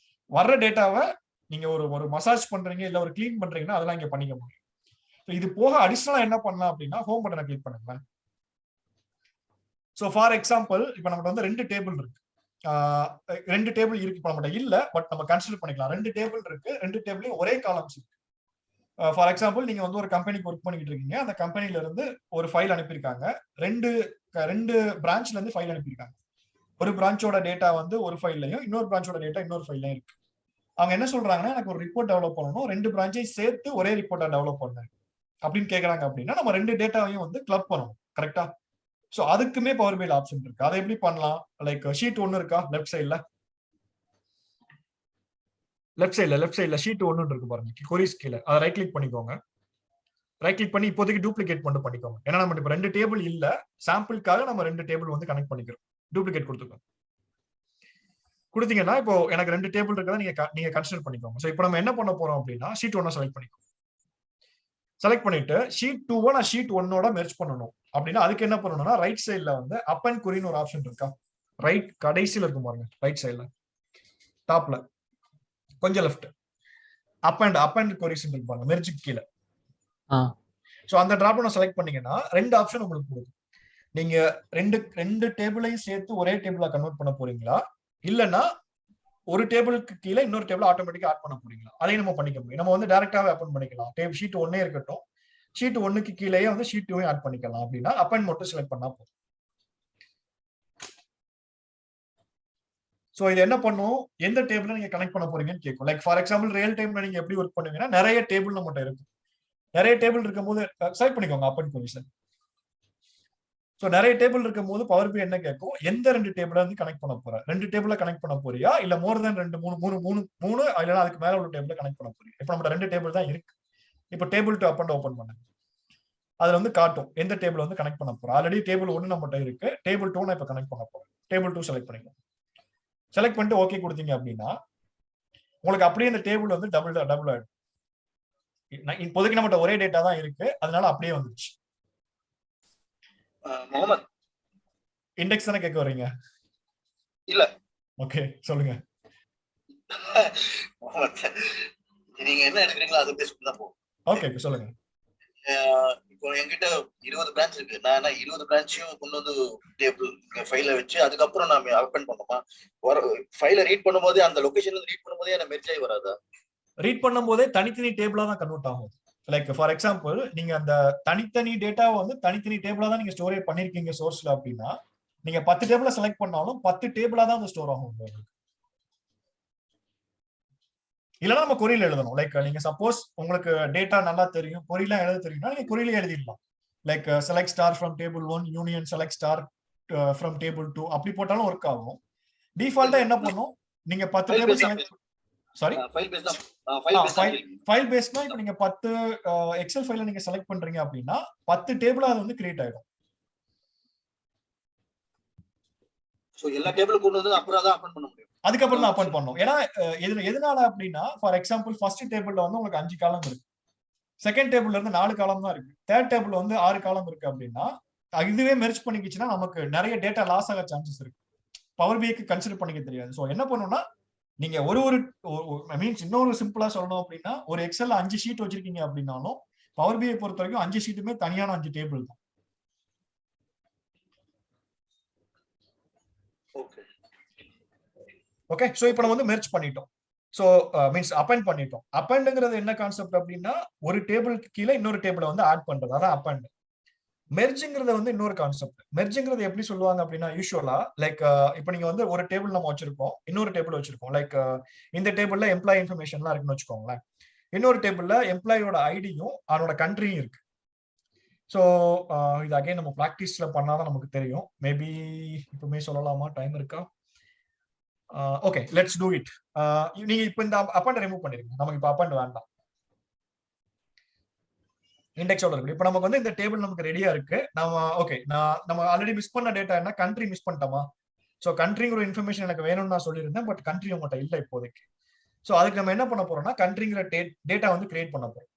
வர்ற டேட்டாவை நீங்க ஒரு மசாஜ் பண்றீங்க இல்ல ஒரு கிளீன் பண்றீங்கன்னா அதெல்லாம் இங்க பண்ணிக்க முடியும். இது போக அடிஷனலா என்ன பண்ணலாம் அப்படின்னா ஹோம் பட்டனை கிளிக் பண்ணுங்க. சோ ஃபார் எக்ஸாம்பிள் இப்ப நம்மகிட்ட வந்து 2 டேபிள் இருக்கு. 2 டேபிள் இருக்கு இப்ப நம்மகிட்ட இல்ல, பட் நம்ம கன்சிடர் பண்ணிக்கலாம். 2 டேபிள் இருக்கு, 2 டேபிளையும் ஒரே காலம்ஸ் இருக்கு. ஃபார் எக்ஸாம்பிள் நீங்க வந்து ஒரு கம்பெனிக்கு ஒர்க் பண்ணிட்டு இருக்கீங்க, அந்த கம்பெனில இருந்து ஒரு ஃபைல் அனுப்பியிருக்காங்க. ரெண்டு பிரான்ச்ல இருந்து ஃபைல் அனுப்பியிருக்காங்க. ஒரு பிரான்ச்சோட டேட்டா வந்து ஒரு ஃபைல்லையும் இன்னொரு பிரான்ச்சோட டேட்டா இன்னொரு ஃபைல்லையும் இருக்கு. அவங்க என்ன சொல்றாங்கன்னா, எனக்கு ஒரு ரிப்போர்ட் டெவலப் பண்ணணும், 2 பிரான்ச்சையும் சேர்த்து ஒரே ரிப்போர்ட்டா டெவலப் பண்ணு அப்படின்னு கேக்குறாங்க. அப்படின்னா நம்ம 2 டேட்டாவையும் வந்து கிளப் பண்ணணும், கரெக்டா? சோ அதுக்குமே பவர் பிஐல ஆப்ஷன் இருக்கு. அதை எப்படி பண்ணலாம்? லைக் ஷீட் 1 இருக்கா லெஃப்ட் சைட்ல ஷீட் 1 இருக்கு பாருங்க, கொரிஸ் கீழ. அதை ரைட் கிளிக் பண்ணிக்கோங்க. ரைட் கிளிக் பண்ணி இப்போதைக்கு டூப்ளிகேட் மட்டும் பண்ணிக்கோங்க. ஏன்னா நம்ம இப்ப 2 டேபிள் இல்ல, சாம்பிளுக்காக நம்ம 2 டேபிள் வந்து கனெக்ட் பண்ணிக்கிறோம். டூப்ளிகேட் கொடுத்துக்கோங்க. கொடுத்தீங்கன்னா இப்போ எனக்கு 2 டேபிள் இருக்கதா நீங்க கன்சிடர் பண்ணிக்கோங்க. சோ இப்போ நம்ம என்ன பண்ண போறோம் அப்படின்னா ஷீட் 1 செலக்ட் பண்ணிக்கோங்க. செலக்ட் பண்ணிட்டு ஷீட் 2 நான் ஷீட் 1ஓட மெர்ஜ் பண்ணணும் அப்படின்னா அதுக்கு என்ன பண்ணணும்னா ரைட் சைடுல வந்து அப் அண்ட் கொரின்னு ஒரு ஆப்ஷன் இருக்கா? ரைட் கடைசியில இருக்கும் பாருங்க, ரைட் சைடுல டாப்ல கொஞ்சம் லெஃப்ட் அப் அண்ட் கொரிஸ் இருக்கு பாருங்க, மெர்ஜுக்கு கீழே. சோ அந்த டிராப் டவுன் செலக்ட் பண்ணீங்கன்னா 2 ஆப்ஷன் உங்களுக்கு கொடுக்கும். நீங்க ரெண்டு டேபிளையும் சேர்த்து ஒரே டேபிளா கன்வெர்ட் பண்ண போறீங்களா, இல்லன்னா ஒரு டேபிளுக்கு கீழே இன்னொரு டேபிள் ஆட்டோமேட்டிக்கா ஆட் பண்ண போறீங்களா? அதையும் நம்ம பண்ணிக்க முடியும். நம்ம வந்து டைரக்டாவே ஓபன் பண்ணிக்கலாம். ஷீட் 1 இருக்கட்டும், ஷீட் 1க்கு கீழேயே வந்து ஷீட் 2 ஆட் பண்ணிக்கலாம். அப்படின்னா அப் அண்ட் மட்டும் செலக்ட் பண்ணா போதும். சோ இது என்ன பண்ணும், எந்த டேபிள நீங்க கனெக்ட் பண்ண போறீங்கன்னு கேட்கும். லைக் ஃபார் எக்ஸாம்பிள் ரியல் டைம்ல நீங்க எப்படி ஒர்க் பண்ணுவீங்கன்னா நிறைய டேபிள் நம்மகிட்ட இருக்கும். நிறைய டேபிள் இருக்கும் போது செலக்ட் பண்ணிக்கோங்க அப் அண்ட் பொசிஷன். சோ நிறைய டேபிள் இருக்கும் போது பவர் பிஐ என்ன கேட்கும், எந்த 2 டேபிள வந்து கனெக்ட் பண்ண போற? 2 டேபிள கனெக்ட் பண்ண போறியா, இல்ல மோர் தென் 2 3 இல்லனா அதுக்கு மேல உள்ள டேபிள கனெக்ட் பண்ண போறியா? இப்போ நம்ம 2 டேபிள் தான் இருக்கு. இப்போ டேபிள் 2 அப் அண்ட் ஓபன் பண்ணுங்க. அதுல வந்து காட்டும் எந்த டேபிள் வந்து கனெக்ட் பண்ண போறோம். ஆல்ரெடி டேபிள் 1 நம்மகிட்ட இருக்கு, டேபிள் 2 நான் இப்ப கனெக்ட் பண்ண போறேன். டேபிள் 2 செலக்ட் பண்ணிக்கோங்க. செலக்ட் பண்ணிட்டு ஓகே கொடுத்தீங்க அப்படின்னா உங்களுக்கு அப்படியே இந்த டேபிள் வந்து டபுள் ஆயிடும். இப்போதைக்கு நம்மகிட்ட ஒரே டேட்டா தான் இருக்கு, அதனால அப்படியே வந்துருச்சு. முகமது இண்டெக்ஸ் தானே கேட்க வர்றீங்க? இல்ல, ஓகே சொல்லுங்க. நீங்க என்ன எடுக்கிறீங்களோ அது பேசிட்டு தான் போகும். ஓகே சொல்லுங்க. இப்போ என்கிட்ட 20 பிரான்ச் இருக்கு. நான் 20 பிரான்ச்சையும் கொண்டு வந்து டேபிள் ஃபைல வச்சு அதுக்கப்புறம் நான் ஓபன் பண்ணுமா? ஃபைல ரீட் பண்ணும்போது அந்த லொகேஷன்ல ரீட் பண்ணும்போதே என்ன மெர்ஜ் ஆகி வராதா? ரீட் பண்ணும்போதே தனித்தனி டேபிளா தான் கன்வெர்ட் ஆகும். லைக் ஃபார் எக்ஸாம்பிள் நீங்க அந்த தனித்தனி டேட்டாவை வந்து தனித்தனி டேபிளா தான் நீங்க ஸ்டோரேஜ் பண்ணிருக்கீங்க சோர்ஸ்ல அப்படின்னா நீங்க 10 டேபிள செலக்ட் பண்ணாலும் 10 டேபிளா தான் ஸ்டோர் ஆகும். இல்லைன்னா நம்ம கொரியில எழுதணும். லைக் நீங்க சப்போஸ் உங்களுக்கு டேட்டா நல்லா தெரியும், கொரியெல்லாம் எழுத தெரியும்னா நீங்க கொரியில எழுதிடலாம். Like select star from table 1 union select star from table 2 அப்படி போட்டாலும் ஒர்க் ஆகும். டிஃபால்ட்டா என்ன பண்ணும், நீங்க 10 டேபிள் சாரி ஃபைல் பேஸ்னா இப்போ நீங்க 10 எக்ஸல் ஃபைல நீங்க செலக்ட் பண்றீங்க அப்படின்னா 10 டேபிளா அது வந்து கிரியேட் ஆயிடும். சோ எல்லா டேபிளும் கொண்டு வந்து அப்புறம் தான் ஓபன் பண்ண முடியும். அதுக்கப்புறம் தான் ஓபன் பண்ணனும். ஏன்னா எதனால அப்படின்னா ஃபார் எக்ஸாம்பிள் ஃபர்ஸ்ட் டேபிள்ல வந்து உங்களுக்கு 5 காலம் இருக்கு, செகண்ட் டேபிள்ல இருந்து 4 காலம் தான் இருக்கு, தேர்ட் டேபிள்ல வந்து 6 காலம் இருக்கு அப்படின்னா இதுவே மெர்ஜ் பண்ணிக்கிச்சுன்னா நமக்கு நிறைய டேட்டா லாஸ் ஆக சான்சஸ் இருக்கு. பவர் பிஐக்கு கன்சிடர் பண்ணிக்க தெரியாது. ஸோ என்ன பண்ணணும்னா நீங்க ஒரு மீன்ஸ் இன்னொரு சிம்பிளா சொல்லணும் அப்படின்னா, ஒரு எக்ஸல்ல 5 ஷீட் வச்சிருக்கீங்க அப்படின்னாலும் பவர் பிஐ பொறுத்த வரைக்கும் 5 ஷீட்டுமே தனியான 5 டேபிள் தான். ஓகே, சோ இப்போ நம்ம வந்து மெர்ஜ் பண்ணிட்டோம். சோ மீன்ஸ் அப்பெண்ட் பண்ணிட்டோம். அப்பெண்ட்ங்கிறது என்ன கான்செப்ட் அப்படின்னா, ஒரு டேபிளுக்கு கீழே இன்னொரு டேபிளை வந்து ஆட் பண்றது, அதான் அப்பெண்ட். மெர்ஜ்ங்கிறது வந்து இன்னொரு கான்செப்ட். மெர்ஜ்ங்கிறது எப்படி சொல்லுவாங்க அப்படின்னா, யூசுவலா லைக் இப்போ நீங்க வந்து ஒரு டேபிள் நம்ம வச்சிருக்கோம், இன்னொரு டேபிள் வச்சிருக்கோம். லைக் இந்த டேபிள்ல எம்ப்ளாயி இன்ஃபர்மேஷன்லாம் இருக்குன்னு வச்சுக்கோங்களேன். இன்னொரு டேபிள்ல எம்ப்ளாயோட ஐடியும் அவனோட கண்ட்ரியும் இருக்கு. ஸோ இது அகைன் நம்ம ப்ராக்டிஸ்ல பண்ணாதான் நமக்கு தெரியும். மேபி இப்பவுமே சொல்லலாமா? டைம் இருக்கா? Okay, let's do it. நீங்க இப்போ இந்த அப்பெண்ட் ரிமூவ் பண்ணிருங்க. நமக்கு இப்போ அப்பெண்ட் வேண்டாம். இண்டெக்ஸோட இருக்கு. இப்போ நமக்கு வந்து இந்த டேபிள் நமக்கு ரெடியா இருக்கு. ஓகே, நம்ம ஆல்ரெடி மிஸ் பண்ண டேட்டா என்ன? கண்ட்ரி மிஸ் பண்ணிட்டோமா? ஸோ கண்ட்ரிங்கிற ஒரு இன்ஃபர்மேஷன் எனக்கு வேணும்னு நான் சொல்லியிருந்தேன், பட் கண்ட்ரி உங்கள்கிட்ட இல்லை இப்போதைக்கு. ஸோ அதுக்கு நம்ம என்ன பண்ண போறோம்னா, கண்ட்ரிங்கிற டேட்டா வந்து கிரியேட் பண்ண போறோம்.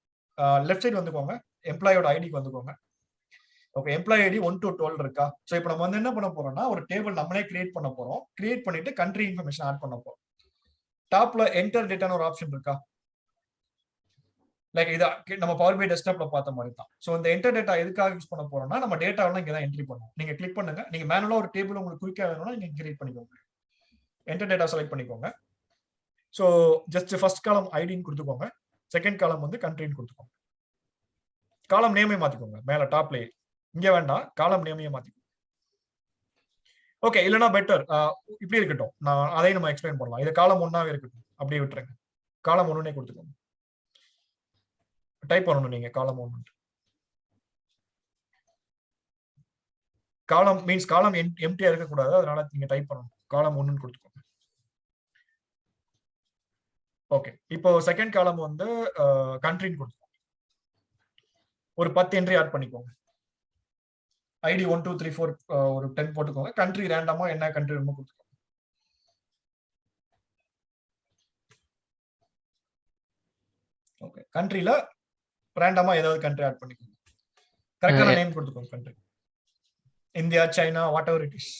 லெஃப்ட் சைடு வந்துக்கோங்க, எம்ப்ளாயோட ஐடிக்கு வந்துக்கோங்க. ஓகே, எம்ப்ளாயி ஐடி 1 to 12 இருக்கா? ஸோ இப்போ நம்ம வந்து என்ன பண்ண போறோம்னா, ஒரு டேபிள் நம்மளே கிரியேட் பண்ண போறோம். கிரியேட் பண்ணிட்டு கண்ட்ரி இன்ஃபர்மேஷன் ஆட் பண்ண போறோம். டாப்ல என்டர் டேட்டான்னு ஒரு ஆப்ஷன் இருக்கா? லைக் இதா நம்ம பவர் பை டெஸ்க்டாப்ல பார்த்த மாதிரி தான். ஸோ இந்த என்டர் டேட்டா எதுக்காக யூஸ் பண்ண போறோம்னா, நம்ம டேட்டாவெல்லாம் இங்கே தான் என்ட்ரி பண்ணுவோம். நீங்க கிளிக் பண்ணுங்க. நீங்க மேனுவலா ஒரு டேபிள் உங்களுக்கு குயிக்கா வேணும்னா நீங்க கிரியேட் பண்ணிக்கோங்க. என்டர் டேட்டா செலக்ட் பண்ணிக்கோங்க. ஸோ ஜஸ்ட் ஃபர்ஸ்ட் காலம் ஐடின்னு கொடுத்துக்கோங்க, செகண்ட் காலம் வந்து கண்ட்ரின்னு கொடுத்துக்கோங்க. காலம் நேமே மாத்திக்கோங்க. மேல டாப்லயே இங்க வேண்டாம், காலம் நேமையே மாத்திக்கோங்க. ஓகே, இல்லைன்னா பெட்டர் இப்படி இருக்கட்டும். நான் அதையும் நம்ம எக்ஸ்பிளைன் பண்ணலாம். இது காலம் 1ஆவே இருக்கட்டும், அப்படியே விட்டுருங்க. காலம் 1னே கொடுத்துக்கோங்க. டைப் பண்ணணும் நீங்க காலம் 1. காலம் மீன்ஸ் காலம் எம்டியா இருக்கக்கூடாது, அதனால நீங்க டைப் பண்ணணும். காலம் 1ன்னு கொடுத்துக்கோங்க. ஓகே, இப்போ செகண்ட் காலம் வந்து கண்ட்ரின்னு கொடுத்துக்கோங்க. ஒரு 10 என்ட்ரி ஆட் பண்ணிக்கோங்க. ஐடி 1 2 3 4 ஒரு 10 போட்டுக்கோங்க. கண்ட்ரி ரேண்டமா என்ன கண்ட்ரி வேணுமோ கொடுத்துக்கோங்க. ஓகே, கண்ட்ரில ரேண்டமா ஏதாவது கண்ட்ரி ஆட் பண்ணிக்கோங்க. கரெக்டான நேம் கொடுத்துக்கோங்க. Country India, China, what ever it is.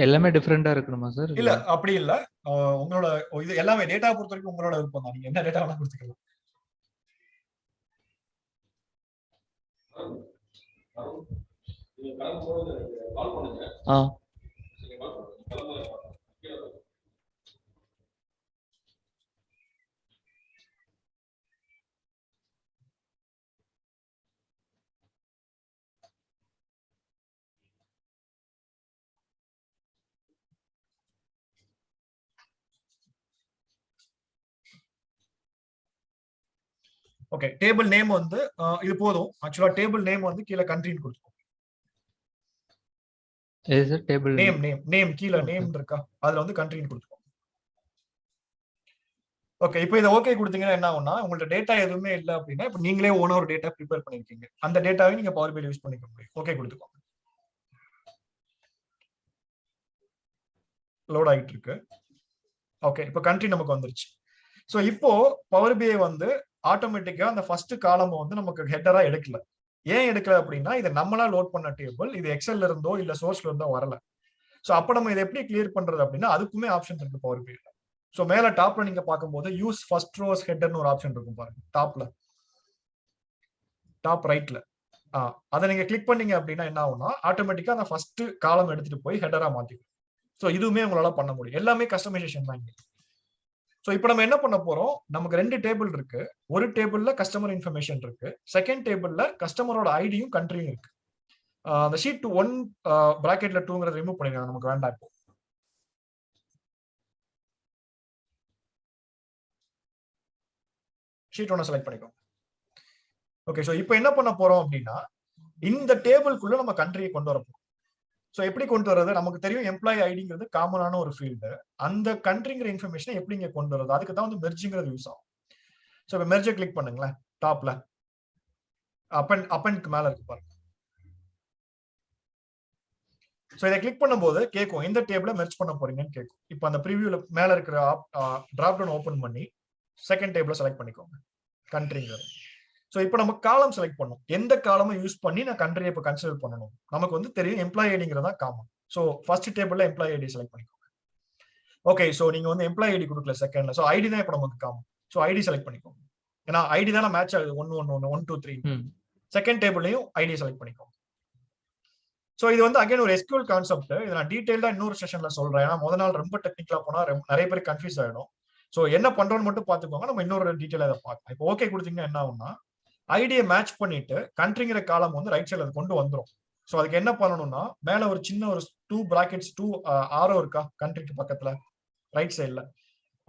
எல்லாமே டிஃபரெண்டா இருக்கணுமா சார்? இல்ல அப்படி இல்ல, உங்களோட இது எல்லாமே டேட்டா பொறுத்த வரைக்கும் உங்களோட விருப்பம் தான். நீங்க என்ன டேட்டா வேணா கொடுத்துக்கலாம். ஓகே, டேபிள் நேம் வந்து இது போதும். ஆக்சுவலா டேபிள் நேம் வந்து கீழ கண்ட்ரின்னு கொடுத்துக்கோங்க. எது சார்? டேபிள் நேம் கீழ நேம் இருக்கா, அதுல வந்து கண்ட்ரின்னு கொடுத்துக்கோங்க. ஓகே, இப்போ இதை ஓகே கொடுத்தீங்கன்னா என்ன ஆகும்னா, உங்கள்ட்ட டேட்டா எதுவுமே இல்லை அப்படின்னா, இப்போ நீங்களே ஓனா ஒரு டேட்டா ப்ரிப்பேர் பண்ணிருக்கீங்க. அந்த டேட்டாவை நீங்க பவர் பிஐ யூஸ் பண்ணிக்க முடியும். ஓகே கொடுத்துக்கோங்க. லோட் ஆகிட்டு இருக்கு. ஓகே, இப்போ கண்ட்ரி நமக்கு வந்துருச்சு. ஸோ இப்போ பவர் பிஐ வந்து ஆட்டோமேட்டிக்கா அந்த ஃபர்ஸ்ட் காலம் வந்து நமக்கு ஹெட்டரா எடுக்கல. ஏன் எடுக்கல அப்படின்னா, இது நம்மளா லோட் பண்ண டேபிள், இது எக்ஸல்ல இருந்தோ இல்ல சோர்ஸ்ல இருந்தோ வரல. ஸோ அப்ப நம்ம இதை எப்படி கிளியர் பண்றது அப்படின்னா, அதுக்குமே ஆப்ஷன் இருக்கு பவர் பிஐல. ஸோ மேல டாப்ல நீங்க பார்க்கும்போது யூஸ் ஃபர்ஸ்ட் ரோஸ் ஹெட்டர்னு ஒரு ஆப்ஷன் இருக்கும் பாருங்க, டாப் ரைட்ல. அதை நீங்க கிளிக் பண்ணீங்க அப்படின்னா என்ன ஆகும்னா, ஆட்டோமேட்டிக்கா அந்த ஃபர்ஸ்ட் காலம் எடுத்துட்டு போய் ஹெட்டரா மாத்திக்கும். ஸோ இதுவுமே உங்களால பண்ண முடியும். எல்லாமே கஸ்டமைசேஷன் தான் இங்க. ஸோ இப்போ நம்ம என்ன பண்ண போறோம், நமக்கு 2 டேபிள் இருக்கு. ஒரு டேபிள்ல கஸ்டமர் இன்ஃபர்மேஷன் இருக்கு, செகண்ட் டேபிள்ல கஸ்டமரோட ஐடியும் கண்ட்ரியும் இருக்கு. அந்த ஷீட் 1 பிராக்கெட்ல 2ங்கிறத ரிமூவ் பண்ணிடுங்க, நமக்கு வேண்டாம் இப்போ. ஷீட் 1 செலக்ட் பண்ணிக்கோங்க. ஓகே, ஸோ இப்போ என்ன பண்ண போறோம் அப்படின்னா, இந்த டேபிள்குள்ள நம்ம கண்ட்ரியை கொண்டு வர போறோம். ஸோ எப்படி கொண்டு வர்றது, நமக்கு தெரியும் எம்ப்ளாயி ஐடிங்கிறது காமனான ஒரு ஃபீல்டு. அந்த கண்ட்ரிங்கிற இன்ஃபர்மேஷனை எப்படி இங்க கொண்டு வர்றது, அதுக்கு தான் வந்து மெர்ஜிங்கிறது யூஸ் ஆகும். ஸோ இப்போ மெர்ஜை கிளிக் பண்ணுங்களேன். டாப்ல அப்பெண்ட்க்கு மேல இருக்கு பாருங்க. ஸோ இதை கிளிக் பண்ணும்போது கேட்கும், எந்த டேபிள மெர்ஜ் பண்ண போறீங்கன்னு கேட்கும். இப்போ அந்த ப்ரிவியூல மேல இருக்கிற டிராப் டவுன் ஓபன் பண்ணி செகண்ட் டேபிள செலக்ட் பண்ணிக்கோங்க, கண்ட்ரிங்கிறது. ஸோ இப்போ நம்ம காலம் செலக்ட் பண்ணணும். எந்த காலமை யூஸ் பண்ணி நான் கண்ட்ரியை இப்போ கன்சிடர் பண்ணணும். நமக்கு வந்து தெரியும் எம்ப்ளாயி ஐடிங்கிறதா காமன். ஸோ ஃபர்ஸ்ட் டேபிள்ல எம்ப்ளாயி ஐடி செலக்ட் பண்ணிக்கோங்க. ஓகே, ஸோ நீங்க வந்து எம்ப்ளாயி ஐடி கொடுக்கல செகண்ட்ல. ஸோ ஐடி தான் இப்போ நமக்கு காமன். ஸோ ஐடி செலக்ட் பண்ணிக்கோங்க. ஏன்னா ஐடி தானே மேட்ச் ஆகுது 111 1 2 3. செகண்ட் டேபிள்லையும் ஐடி செலக்ட் பண்ணிக்கோங்க. ஸோ இது வந்து அகைன் ஒரு எஸ்கியூஎல் கான்செப்ட். இதை நான் டீடைல்டா இன்னொரு செஷன்ல சொல்றேன். ஏன்னா முதல் நாள் ரொம்ப டெக்னிக்கலா போனா நிறைய பேர் கன்ஃபியூஸ் ஆயிடும். ஸோ என்ன பண்றோம்னு மட்டும் பார்த்துக்கோங்க. நம்ம இன்னொரு டீடைலா இதை பார்க்கலாம். இப்போ ஓகே கொடுத்தீங்கன்னா என்ன ஆகும்னா ஐடியை மேட்ச் பண்ணிட்டு கண்ட்ரிங்கிற காலம் வந்து ரைட் சைட்ல கொண்டு வந்துடும். ஸோ அதுக்கு என்ன பண்ணணும்னா மேல ஒரு சின்ன ஒரு 2 brackets 2 ஆரோ இருக்கா கண்ட்ரிக்கு பக்கத்துல ரைட் சைட்ல,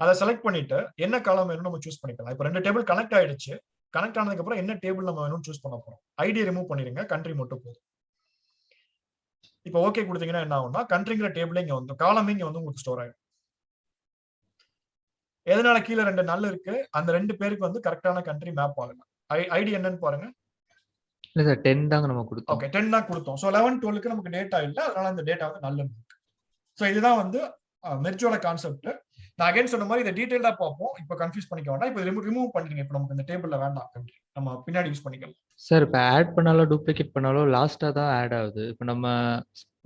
அதை செலக்ட் பண்ணிட்டு என்ன காலம் வேணும் நம்ம சூஸ் பண்ணிக்கலாம். இப்போ 2 டேபிள் கனெக்ட் ஆயிடுச்சு. கனெக்ட் ஆனதுக்கு அப்புறம் என்ன டேபிள் நம்ம வேணும்னு சூஸ் பண்ண போறோம். ஐடியை ரிமூவ் பண்ணிருங்க, கண்ட்ரி மட்டும் போதும். இப்போ ஓகே கொடுத்தீங்கன்னா என்ன ஆகும்னா கண்ட்ரிங்கிற டேபிள் இங்க வந்து காலம் இங்க வந்து உங்களுக்கு ஸ்டோர் ஆயிடும். எதனால கீழே 2 நல் இருக்கு, அந்த 2 பேருக்கு வந்து கரெக்டான கண்ட்ரி மேப் ஆகுது. ஐடி என்னன்னு பாருங்க. இல்ல சார் 10 தாங்க நம்ம கொடுத்தோம். ஓகே 10 தான் கொடுத்தோம். ஸோ 11 12க்கு நமக்கு டேட்டா இல்லை, அதனால அந்த டேட்டா வந்து நல்ல இருக்கு. ஸோ இதுதான் வந்து மெர்ஜோட கான்செப்ட். நான் அகைன் சொன்ன மாதிரி இதை டீடைல்டா பார்ப்போம். இப்போ கன்ஃபியூஸ் பண்ணிக்க வேண்டாம். இப்போ ரிமூவ் பண்ணிருங்க. இப்போ நமக்கு இந்த டேபிள்ல வேண்டாம் கண்ட்ரி, நம்ம பின்னாடி யூஸ் பண்ணிக்கலாம். சார் இப்போ ஆட் பண்ணாலும் டூப்ளிகேட் பண்ணாலும் லாஸ்டா தான் ஆட் ஆகுது. இப்போ நம்ம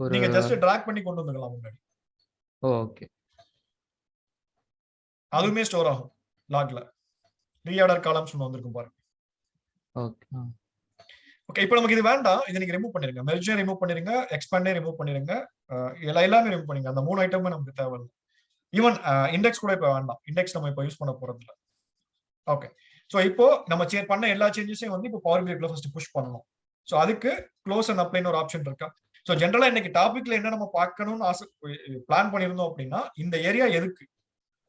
ஒரு நீங்க ஜஸ்ட் டிராக் பண்ணி கொண்டு வந்துக்கலாம் முன்னாடி. ஓகே, அதுவுமே ஸ்டோர் ஆகும் லாக்ல. ரீஆர்டர் காலம்ஸ் வந்திருக்கும் பாருங்க. ஓகே ஓகே, இப்போ நமக்கு இது வேண்டாம். இதை நீங்க ரிமூவ் பண்ணிருங்க. மெர்ஜ் ரிமூவ் பண்ணிருங்க, எக்ஸ்பேண்டே ரிமூவ் பண்ணிருங்க, எல்லாமே ரிமூவ் பண்ணிருங்க. அந்த 3 ஐட்டமும் நமக்கு தேவையில்லை. ஈவன் இண்டெக்ஸ் கூட இப்போ வேண்டாம். இண்டெக்ஸ் நம்ம இப்போ யூஸ் பண்ண போறது இல்லை. ஓகே, ஸோ இப்போ நம்ம பண்ண எல்லா சேஞ்சஸையும் வந்து இப்போ பவர் பிஐக்குள்ள ஃபர்ஸ்ட் புஷ் பண்ணணும். ஸோ அதுக்கு க்ளோஸ் அண்ட் அப்ளைன்னு ஒரு ஆப்ஷன் இருக்கா. ஸோ ஜென்ரலா இன்னைக்கு டாபிக்ல என்ன நம்ம பார்க்கணும்னு பிளான் பண்ணியிருந்தோம் அப்படின்னா இந்த ஏரியா எதுக்கு,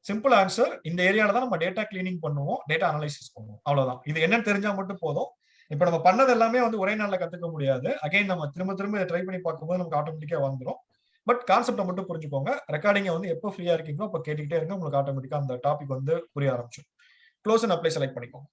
சிம்பிள் ஆன்சர், இந்த ஏரியால தான் நம்ம டேட்டா கிளீனிங் பண்ணுவோம், டேட்டா அனலைசிஸ் பண்ணுவோம், அவ்வளவுதான். இது என்னன்னு தெரிஞ்சா மட்டும் போதும். இப்போ நம்ம பண்ணது எல்லாமே வந்து ஒரே நாள்ல கத்துக்க முடியாது. அகைன் நம்ம திரும்ப திரும்ப ட்ரை பண்ணி பார்க்கும்போது நமக்கு ஆட்டோமேட்டிக்கா வந்துடும். பட் கான்செப்டை மட்டும் புரிஞ்சுக்கோங்க. ரெக்கார்டிங்கை வந்து எப்போ ஃப்ரீயா இருக்கீங்களோ அப்போ கேட்டுக்கிட்டே இருங்க, உங்களுக்கு ஆட்டோமேட்டிக்கா அந்த டாபிக் வந்து புரிய ஆரம்பிச்சிடும். க்ளோஸ் அண்ட் அப்ளை செலக்ட் பண்ணிக்கோங்க.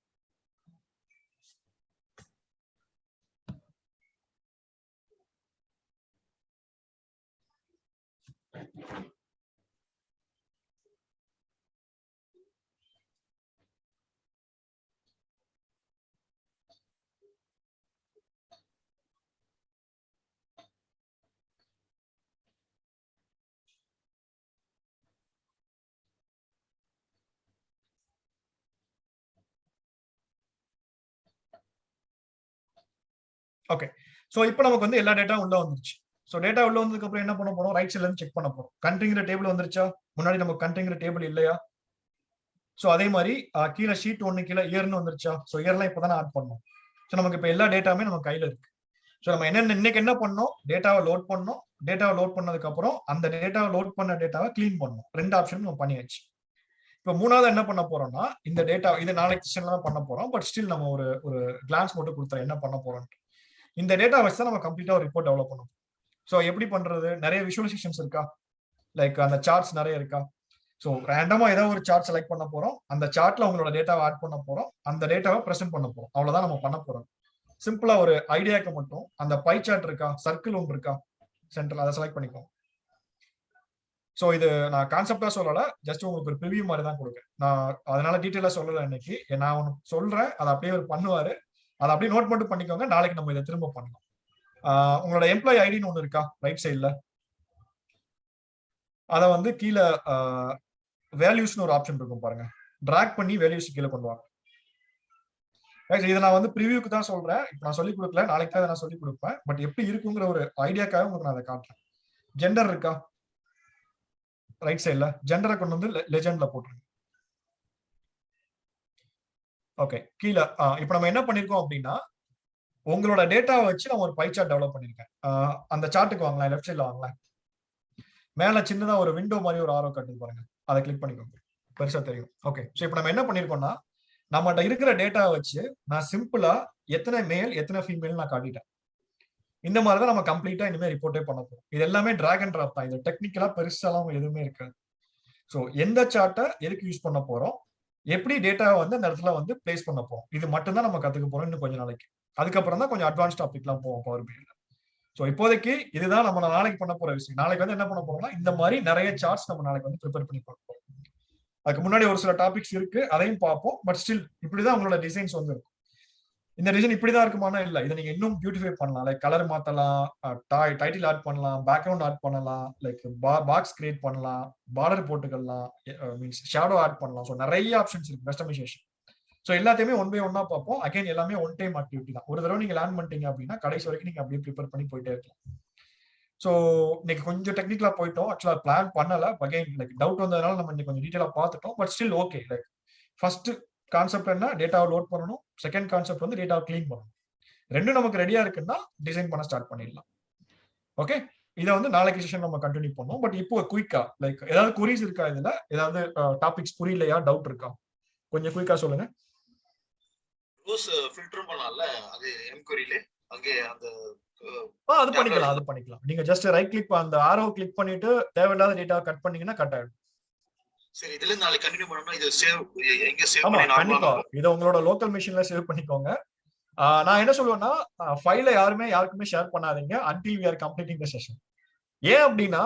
ஓகே, ஸோ இப்போ நமக்கு வந்து எல்லா டேட்டா உள்ள வந்துருச்சு. ஸோ டேட்டா உள்ள வந்ததுக்கு அப்புறம் என்ன பண்ண போறோம், ரைட் சைட்ல இருந்து செக் பண்ண போறோம். கண்ட்ரிங்கிற டேபிள் வந்துருச்சா, முன்னாடி நம்ம கண்ட்ரிங்கிற டேபிள் இல்லையா. ஸோ அதே மாதிரி கீழே ஷீட் 1 கீழே இயர்னு வந்துருச்சா. ஸோ இயர்லாம் இப்போ தானே ஆட் பண்ணோம். ஸோ நமக்கு இப்போ எல்லா டேட்டாமே நம்ம கையில இருக்கு. ஸோ நம்ம இன்னைக்கு என்ன பண்ணோம், டேட்டாவை லோட் பண்ணோம். டேட்டாவை லோட் பண்ணதுக்கு அப்புறம் அந்த டேட்டாவை லோட் பண்ண டேட்டாவை கிளீன் பண்ணோம். 2 ஆப்ஷன் நம்ம பண்ணியாச்சு. இப்போ மூணாவது என்ன பண்ண போறோம்னா இந்த டேட்டா இது நாளைக்கு செஷன்ல தான் பண்ண போறோம். பட் ஸ்டில் நம்ம ஒரு கிளான்ஸ் மட்டும் கொடுத்தோம் என்ன பண்ண போறோம். இந்த டேட்டா வச்சு தான் நம்ம கம்ப்ளீட்டா ஒரு ரிப்போர்ட் டெவலப் பண்ணுவோம். ஸோ எப்படி பண்றது, நிறைய விஷுவலைசேஷன்ஸ் இருக்கா, லைக் அந்த சார்ட்ஸ் நிறைய இருக்கா. ஸோ ரேண்டமா ஏதாவது ஒரு சார்ட் செலக்ட் பண்ண போறோம், அந்த சார்ட்ல உங்களோட டேட்டாவை ஆட் பண்ண போறோம், அந்த டேட்டாவை ப்ரெசென்ட் பண்ண போறோம், அவ்வளவுதான் நம்ம பண்ண போறோம். சிம்பிளா ஒரு ஐடியாக்கு மட்டும் அந்த பை சார்ட் இருக்கா, சர்க்கிள் ஒன்று இருக்கா சென்ட்ரல், அதை செலக்ட் பண்ணிக்கோங்க. ஸோ இது நான் கான்செப்டா சொல்லல, ஜஸ்ட் உங்களுக்கு ஒரு ப்ரிவியூ மாதிரி தான் கொடுக்குறேன். நான் அதனால டீட்டெயிலா சொல்லல இன்னைக்கு. நான் ஒன்று சொல்றேன், அதை அப்படியே ஒரு பண்ணுவாரு, அதை அப்படியே நோட் மட்டும் பண்ணிக்கோங்க. நாளைக்கு நம்ம இதை திரும்ப பண்ணலாம். உங்களோட எம்ப்ளாயி ஐடின்னு ஒன்று இருக்கா ரைட் சைட்ல, அதை வந்து கீழே வேல்யூஸ்னு ஒரு ஆப்ஷன் இருக்கும் பாருங்க, டிராக் பண்ணி வேல்யூஸ் கீழே கொண்டு வாங்க. இதை நான் வந்து ப்ரிவியூக்கு தான் சொல்றேன், இப்போ நான் சொல்லி கொடுக்கல, நாளைக்கு தான் நான் சொல்லி கொடுப்பேன். பட் எப்படி இருக்குங்கிற ஒரு ஐடியாக்காக உங்களுக்கு நான் அதை காட்டுறேன். ஜெண்டர் இருக்கா ரைட் சைட்ல, ஜெண்டரை கொண்டு வந்து லெஜெண்ட்ல போட்டுருங்க. ஓகே, கீழே இப்போ நம்ம என்ன பண்ணிருக்கோம் அப்படின்னா உங்களோட டேட்டாவை வச்சு நான் ஒரு பை சார்ட் டெவலப் பண்ணிருக்கேன். அந்த சார்ட்டுக்கு வாங்கலாம், லெஃப்ட் சைட்ல வாங்கலாம். மேல சின்னதா ஒரு விண்டோ மாதிரி ஒரு ஆரோ காட்டுது பாருங்க, அதை கிளிக் பண்ணிக்கோங்க, பெருசா தெரியும். ஓகே, ஸோ இப்போ நம்ம என்ன பண்ணிருக்கோம்னா நம்மகிட்ட இருக்கிற டேட்டாவை வச்சு நான் சிம்பிளா எத்தனை மேல் எத்தனை ஃபீமேல் நான் காட்டிட்டேன். இந்த மாதிரி தான் நம்ம கம்ப்ளீட்டா இனிமேல் ரிப்போர்ட்டே பண்ண போறோம். இது எல்லாமே டிராக் அண்ட் டிராப் தான், இது டெக்னிக்கலா பெருசாலாம் எதுவுமே இருக்காது. ஸோ எந்த சார்ட்டை எதுக்கு யூஸ் பண்ண போறோம், எப்படி டேட்டாவை வந்து அந்த இடத்துல வந்து பிளேஸ் பண்ண போறோம், இது மட்டும் தான் நம்ம கத்துக்க போறோம் இன்னும் கொஞ்ச நாளைக்கு. அதுக்கப்புறம் தான் கொஞ்சம் அட்வான்ஸ் டாபிக்லாம் போவோம் பவர் பிஐல. ஸோ இப்போதைக்கு இதுதான் நம்ம நாளைக்கு பண்ண போற விஷயம். நாளைக்கு வந்து என்ன பண்ண போறோம்னா இந்த மாதிரி நிறைய சார்ட்ஸ் நம்ம நாளைக்கு வந்து ப்ரிப்பேர் பண்ணி பார்க்க போறோம். அதுக்கு முன்னாடி ஒரு சில டாபிக்ஸ் இருக்கு, அதையும் பார்ப்போம். பட் ஸ்டில் இப்படிதான் உங்களோட டிசைன்ஸ் வந்து இருக்கும். இந்த டிசைன் இப்படிதான் இருக்குமானா இல்ல, இதை நீங்க இன்னும் பியூட்டிஃபை பண்ணலாம். லைக் கலர் மாத்தலாம், டைட்டில் ஆட் பண்ணலாம், பேக்ரவுண்ட் ஆட் பண்ணலாம், லைக் பாக்ஸ் கிரியேட் பண்ணலாம், பார்டர் போட்டுக்கலாம், மீன்ஸ் ஷேடோ ஆட் பண்ணலாம். ஸோ நிறைய ஆப்ஷன்ஸ் இருக்கு கஸ்டமைசேஷன். ஸோ எல்லாத்தையுமே ஒன் பை ஒன்னா பார்ப்போம். அகைன் எல்லாமே ஒன் டைம் ஆக்டிவிட்டி தான். ஒரு தடவை நீங்க லேர்ன் பண்ணிட்டீங்க அப்படின்னா கடைசி வரைக்கும் நீங்க அப்படியே ப்ரிப்பேர் பண்ணி போயிட்டே இருக்கலாம். ஸோ இன்னைக்கு கொஞ்சம் டெக்னிக்கலா போயிட்டோம். ஆக்சுவலா பிளான் பண்ணல, அகைன் லைக் டவுட் வந்ததுனால நம்ம இன்னைக்கு கொஞ்சம் டீட்டெயிலா பார்த்துட்டோம். But still okay. Like first concept என்ன, டேட்டாவை லோட் பண்ணணும். செகண்ட் கான்செப்ட் வந்து டேட்டாவை கிளீன் பண்ணணும். ரெண்டும் நமக்கு ரெடியா இருக்குன்னா டிசைன் பண்ண ஸ்டார்ட் பண்ணிடலாம். ஓகே, இதை வந்து நாளைக்கு செஷன் நம்ம கண்டினியூ பண்ணுவோம். பட் இப்போ குயிக்கா லைக் ஏதாவது குரீஸ் இருக்கா, இதுல ஏதாவது டாபிக்ஸ் புரியலையா, டவுட் இருக்கா, கொஞ்சம் குயிக்கா சொல்லுங்க. ரோஸ் ஃபில்டரும் பண்ணலாம்ல, அது என்கொயரியில அங்கே அந்த அது பண்ணிக்கலாம், அது பண்ணிக்கலாம். நீங்க ஜஸ்ட் ரைட் கிளிக், அந்த ஆரோ கிளிக் பண்ணிட்டு தேவையில்லாத டேட்டா கட் பண்ணீங்கன்னா கட் ஆயிடும். சரி, இதுல இருந்து நாளைக்கு கண்டினியூ பண்ணனும். இது சேவ் எங்க சேவ் ஆமா, பண்ணி கண்டிப்பா இத உங்களோட லோக்கல் மெஷின்ல சேவ் பண்ணிக்கோங்க. நான் என்ன சொல்லுவேன்னா, ஃபைலை யாருக்குமே ஷேர் பண்ணாதீங்க until we are completing the session. ஏன் அப்படின்னா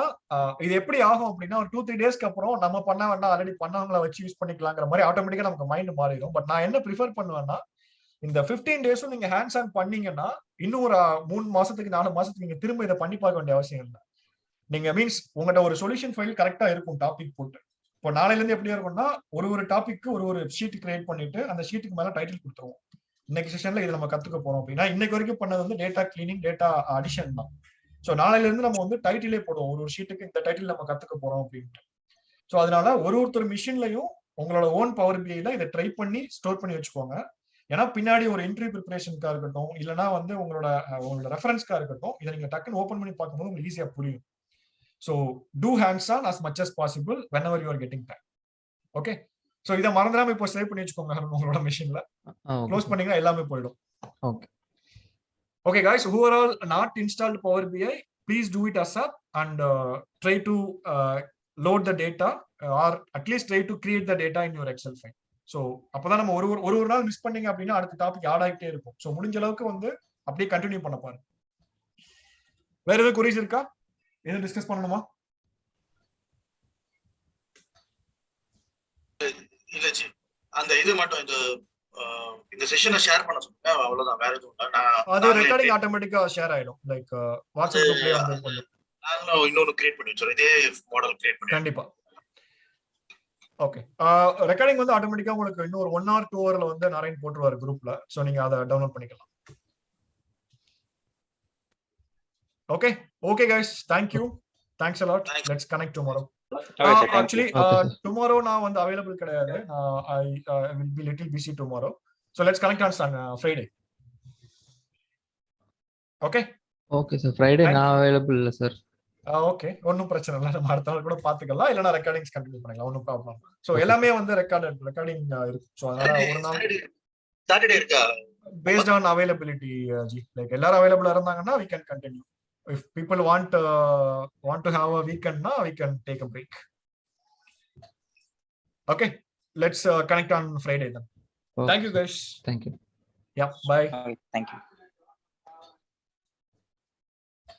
இது எப்படி ஆகும் அப்படின்னா, ஒரு 2-3 டேஸ்க்கு அப்புறம் நம்ம பண்ண வேண்டாம், ஆல்ரெடி பண்ணவங்கள வச்சு யூஸ் பண்ணிக்கலாங்கிற மாதிரி ஆட்டோமேட்டிக்கா நமக்கு மைண்ட் மாறிடும். பட் நான் என்ன ப்ரிஃபர் பண்ணுவேன்னா, இந்த 15 டேஸும் நீங்க ஹேண்ட்ஸ் ஆன் பண்ணீங்கன்னா இன்னும் ஒரு 3 மாசத்துக்கு 4 மாசத்துக்கு நீங்க திரும்ப இதை பண்ணி பார்க்க வேண்டிய அவசியம் இல்லை. நீங்க மீன்ஸ் உங்கள்கிட்ட ஒரு சொல்யூஷன் ஃபைல் கரெக்டா இருக்கும் டாபிக் போட்டு. இப்போ நாளையில இருந்து எப்படி இருக்கும்னா, ஒரு டாபிக்கு ஒரு ஷீட் கிரியேட் பண்ணிட்டு அந்த ஷீட்டுக்கு மேல டைட்டில் கொடுத்துருவோம். இன்னைக்கு செஷன்ல இதை நம்ம கத்துக்க போறோம் அப்படின்னா, இன்னைக்கு வரைக்கும் பண்ணது வந்து டேட்டா கிளீனிங், டேட்டா அடிஷன் தான். ஸோ நாளையில இருந்து நம்ம வந்து டைட்டிலே போடுவோம், ஒரு ஷீட்டுக்கு இந்த டைட்டில் நம்ம கத்துக்க போறோம் அப்படின்ட்டு. ஸோ அதனால ஒருத்தர் மிஷின்லயும் உங்களோட ஓன் பவர் பிஐல இதை ட்ரை பண்ணி ஸ்டோர் பண்ணி வச்சுக்கோங்க. ஏன்னா பின்னாடி ஒரு இன்டர்வியூ ப்ரிப்பரேஷனுக்கா இருக்கட்டும், இல்லைன்னா வந்து உங்களோட ரெஃபரன்ஸ்க்கா இருக்கட்டும், இதை நீங்க டக்குன்னு ஓப்பன் பண்ணி பார்க்கும்போது உங்களுக்கு ஈஸியா புரியும். So do hands on as much as possible whenever you are getting time. Okay, so இத மறந்துடாம இப்போ சேவ் பண்ணி வெச்சுக்கோங்க உங்களோட மெஷின்ல. க்ளோஸ் பண்ணீங்கன்னா எல்லாமே போய்டும். Okay guys, who are all not installed Power BI, please do it ASAP and try to load the data or at least try to create the data in your Excel file. So அப்பதான் நம்ம ஒரு நாள் miss பண்ணீங்க அப்படின்னா அடுத்த topic add ஆகிட்டே இருக்கும். So முடிஞ்ச அளவுக்கு வந்து அப்படியே கண்டினியூ பண்ண பாருங்க. வேற ஏதாவது queries இருக்கா? எது டிஸ்கஸ் பண்ணணுமா? இல்ல ஜி, அந்த இது மட்டும் இந்த செஷனை ஷேர் பண்ண சொல்லுங்க, அவ்வளவுதான். வேற எதுவும் இல்ல. அது ரெக்கார்டிங் ஆட்டோமேட்டிக்கா ஷேர் ஆயிடும். லைக் வாட்ஸ்அப் குரூப்லயே வந்து பண்ணுங்க. நாங்களும் இன்னொரு கிரியேட் பண்ணி வச்சோம், இதே மாடல் கிரியேட் பண்ணி. கண்டிப்பா. ஓகே, ரெக்கார்டிங் வந்து ஆட்டோமேட்டிக்கா உங்களுக்கு இன்னொரு 1 or 2 ஹவர்ல வந்து நாராயண் போட்டுருவாரு குரூப்ல. சோ நீங்க அதை டவுன்லோட் பண்ணிக்கலாம். Okay guys, thank you. Thanks a lot. Let's connect tomorrow. Actually tomorrow நான் வந்து available கிடையாது. I will be little busy tomorrow. So let's connect on Friday. Okay sir, Friday நான் available இல்ல sir. Okay, ஒண்ணும் பிரச்சனை இல்ல. நம்ம அடுத்த நாள் கூட பாத்துக்கலாம், இல்லனா ரெக்கார்டிங்ஸ் கண்டினியூ பண்ணலாம், ஒண்ணும் ப்ராப்ளம். சோ எல்லாமே வந்து ரெக்கார்டிங் இருக்கு. சோ அதனால ஒரு நாள் சாட்டர்டே இருக்கா, based on availability ji, like எல்லாரும் அவேலபிளா இருந்தாங்கன்னா we can continue. If people want to have a weekend now, we can take a break. Okay, let's connect on Friday then. Thank you guys. Thank you. Yeah, bye. Thank you.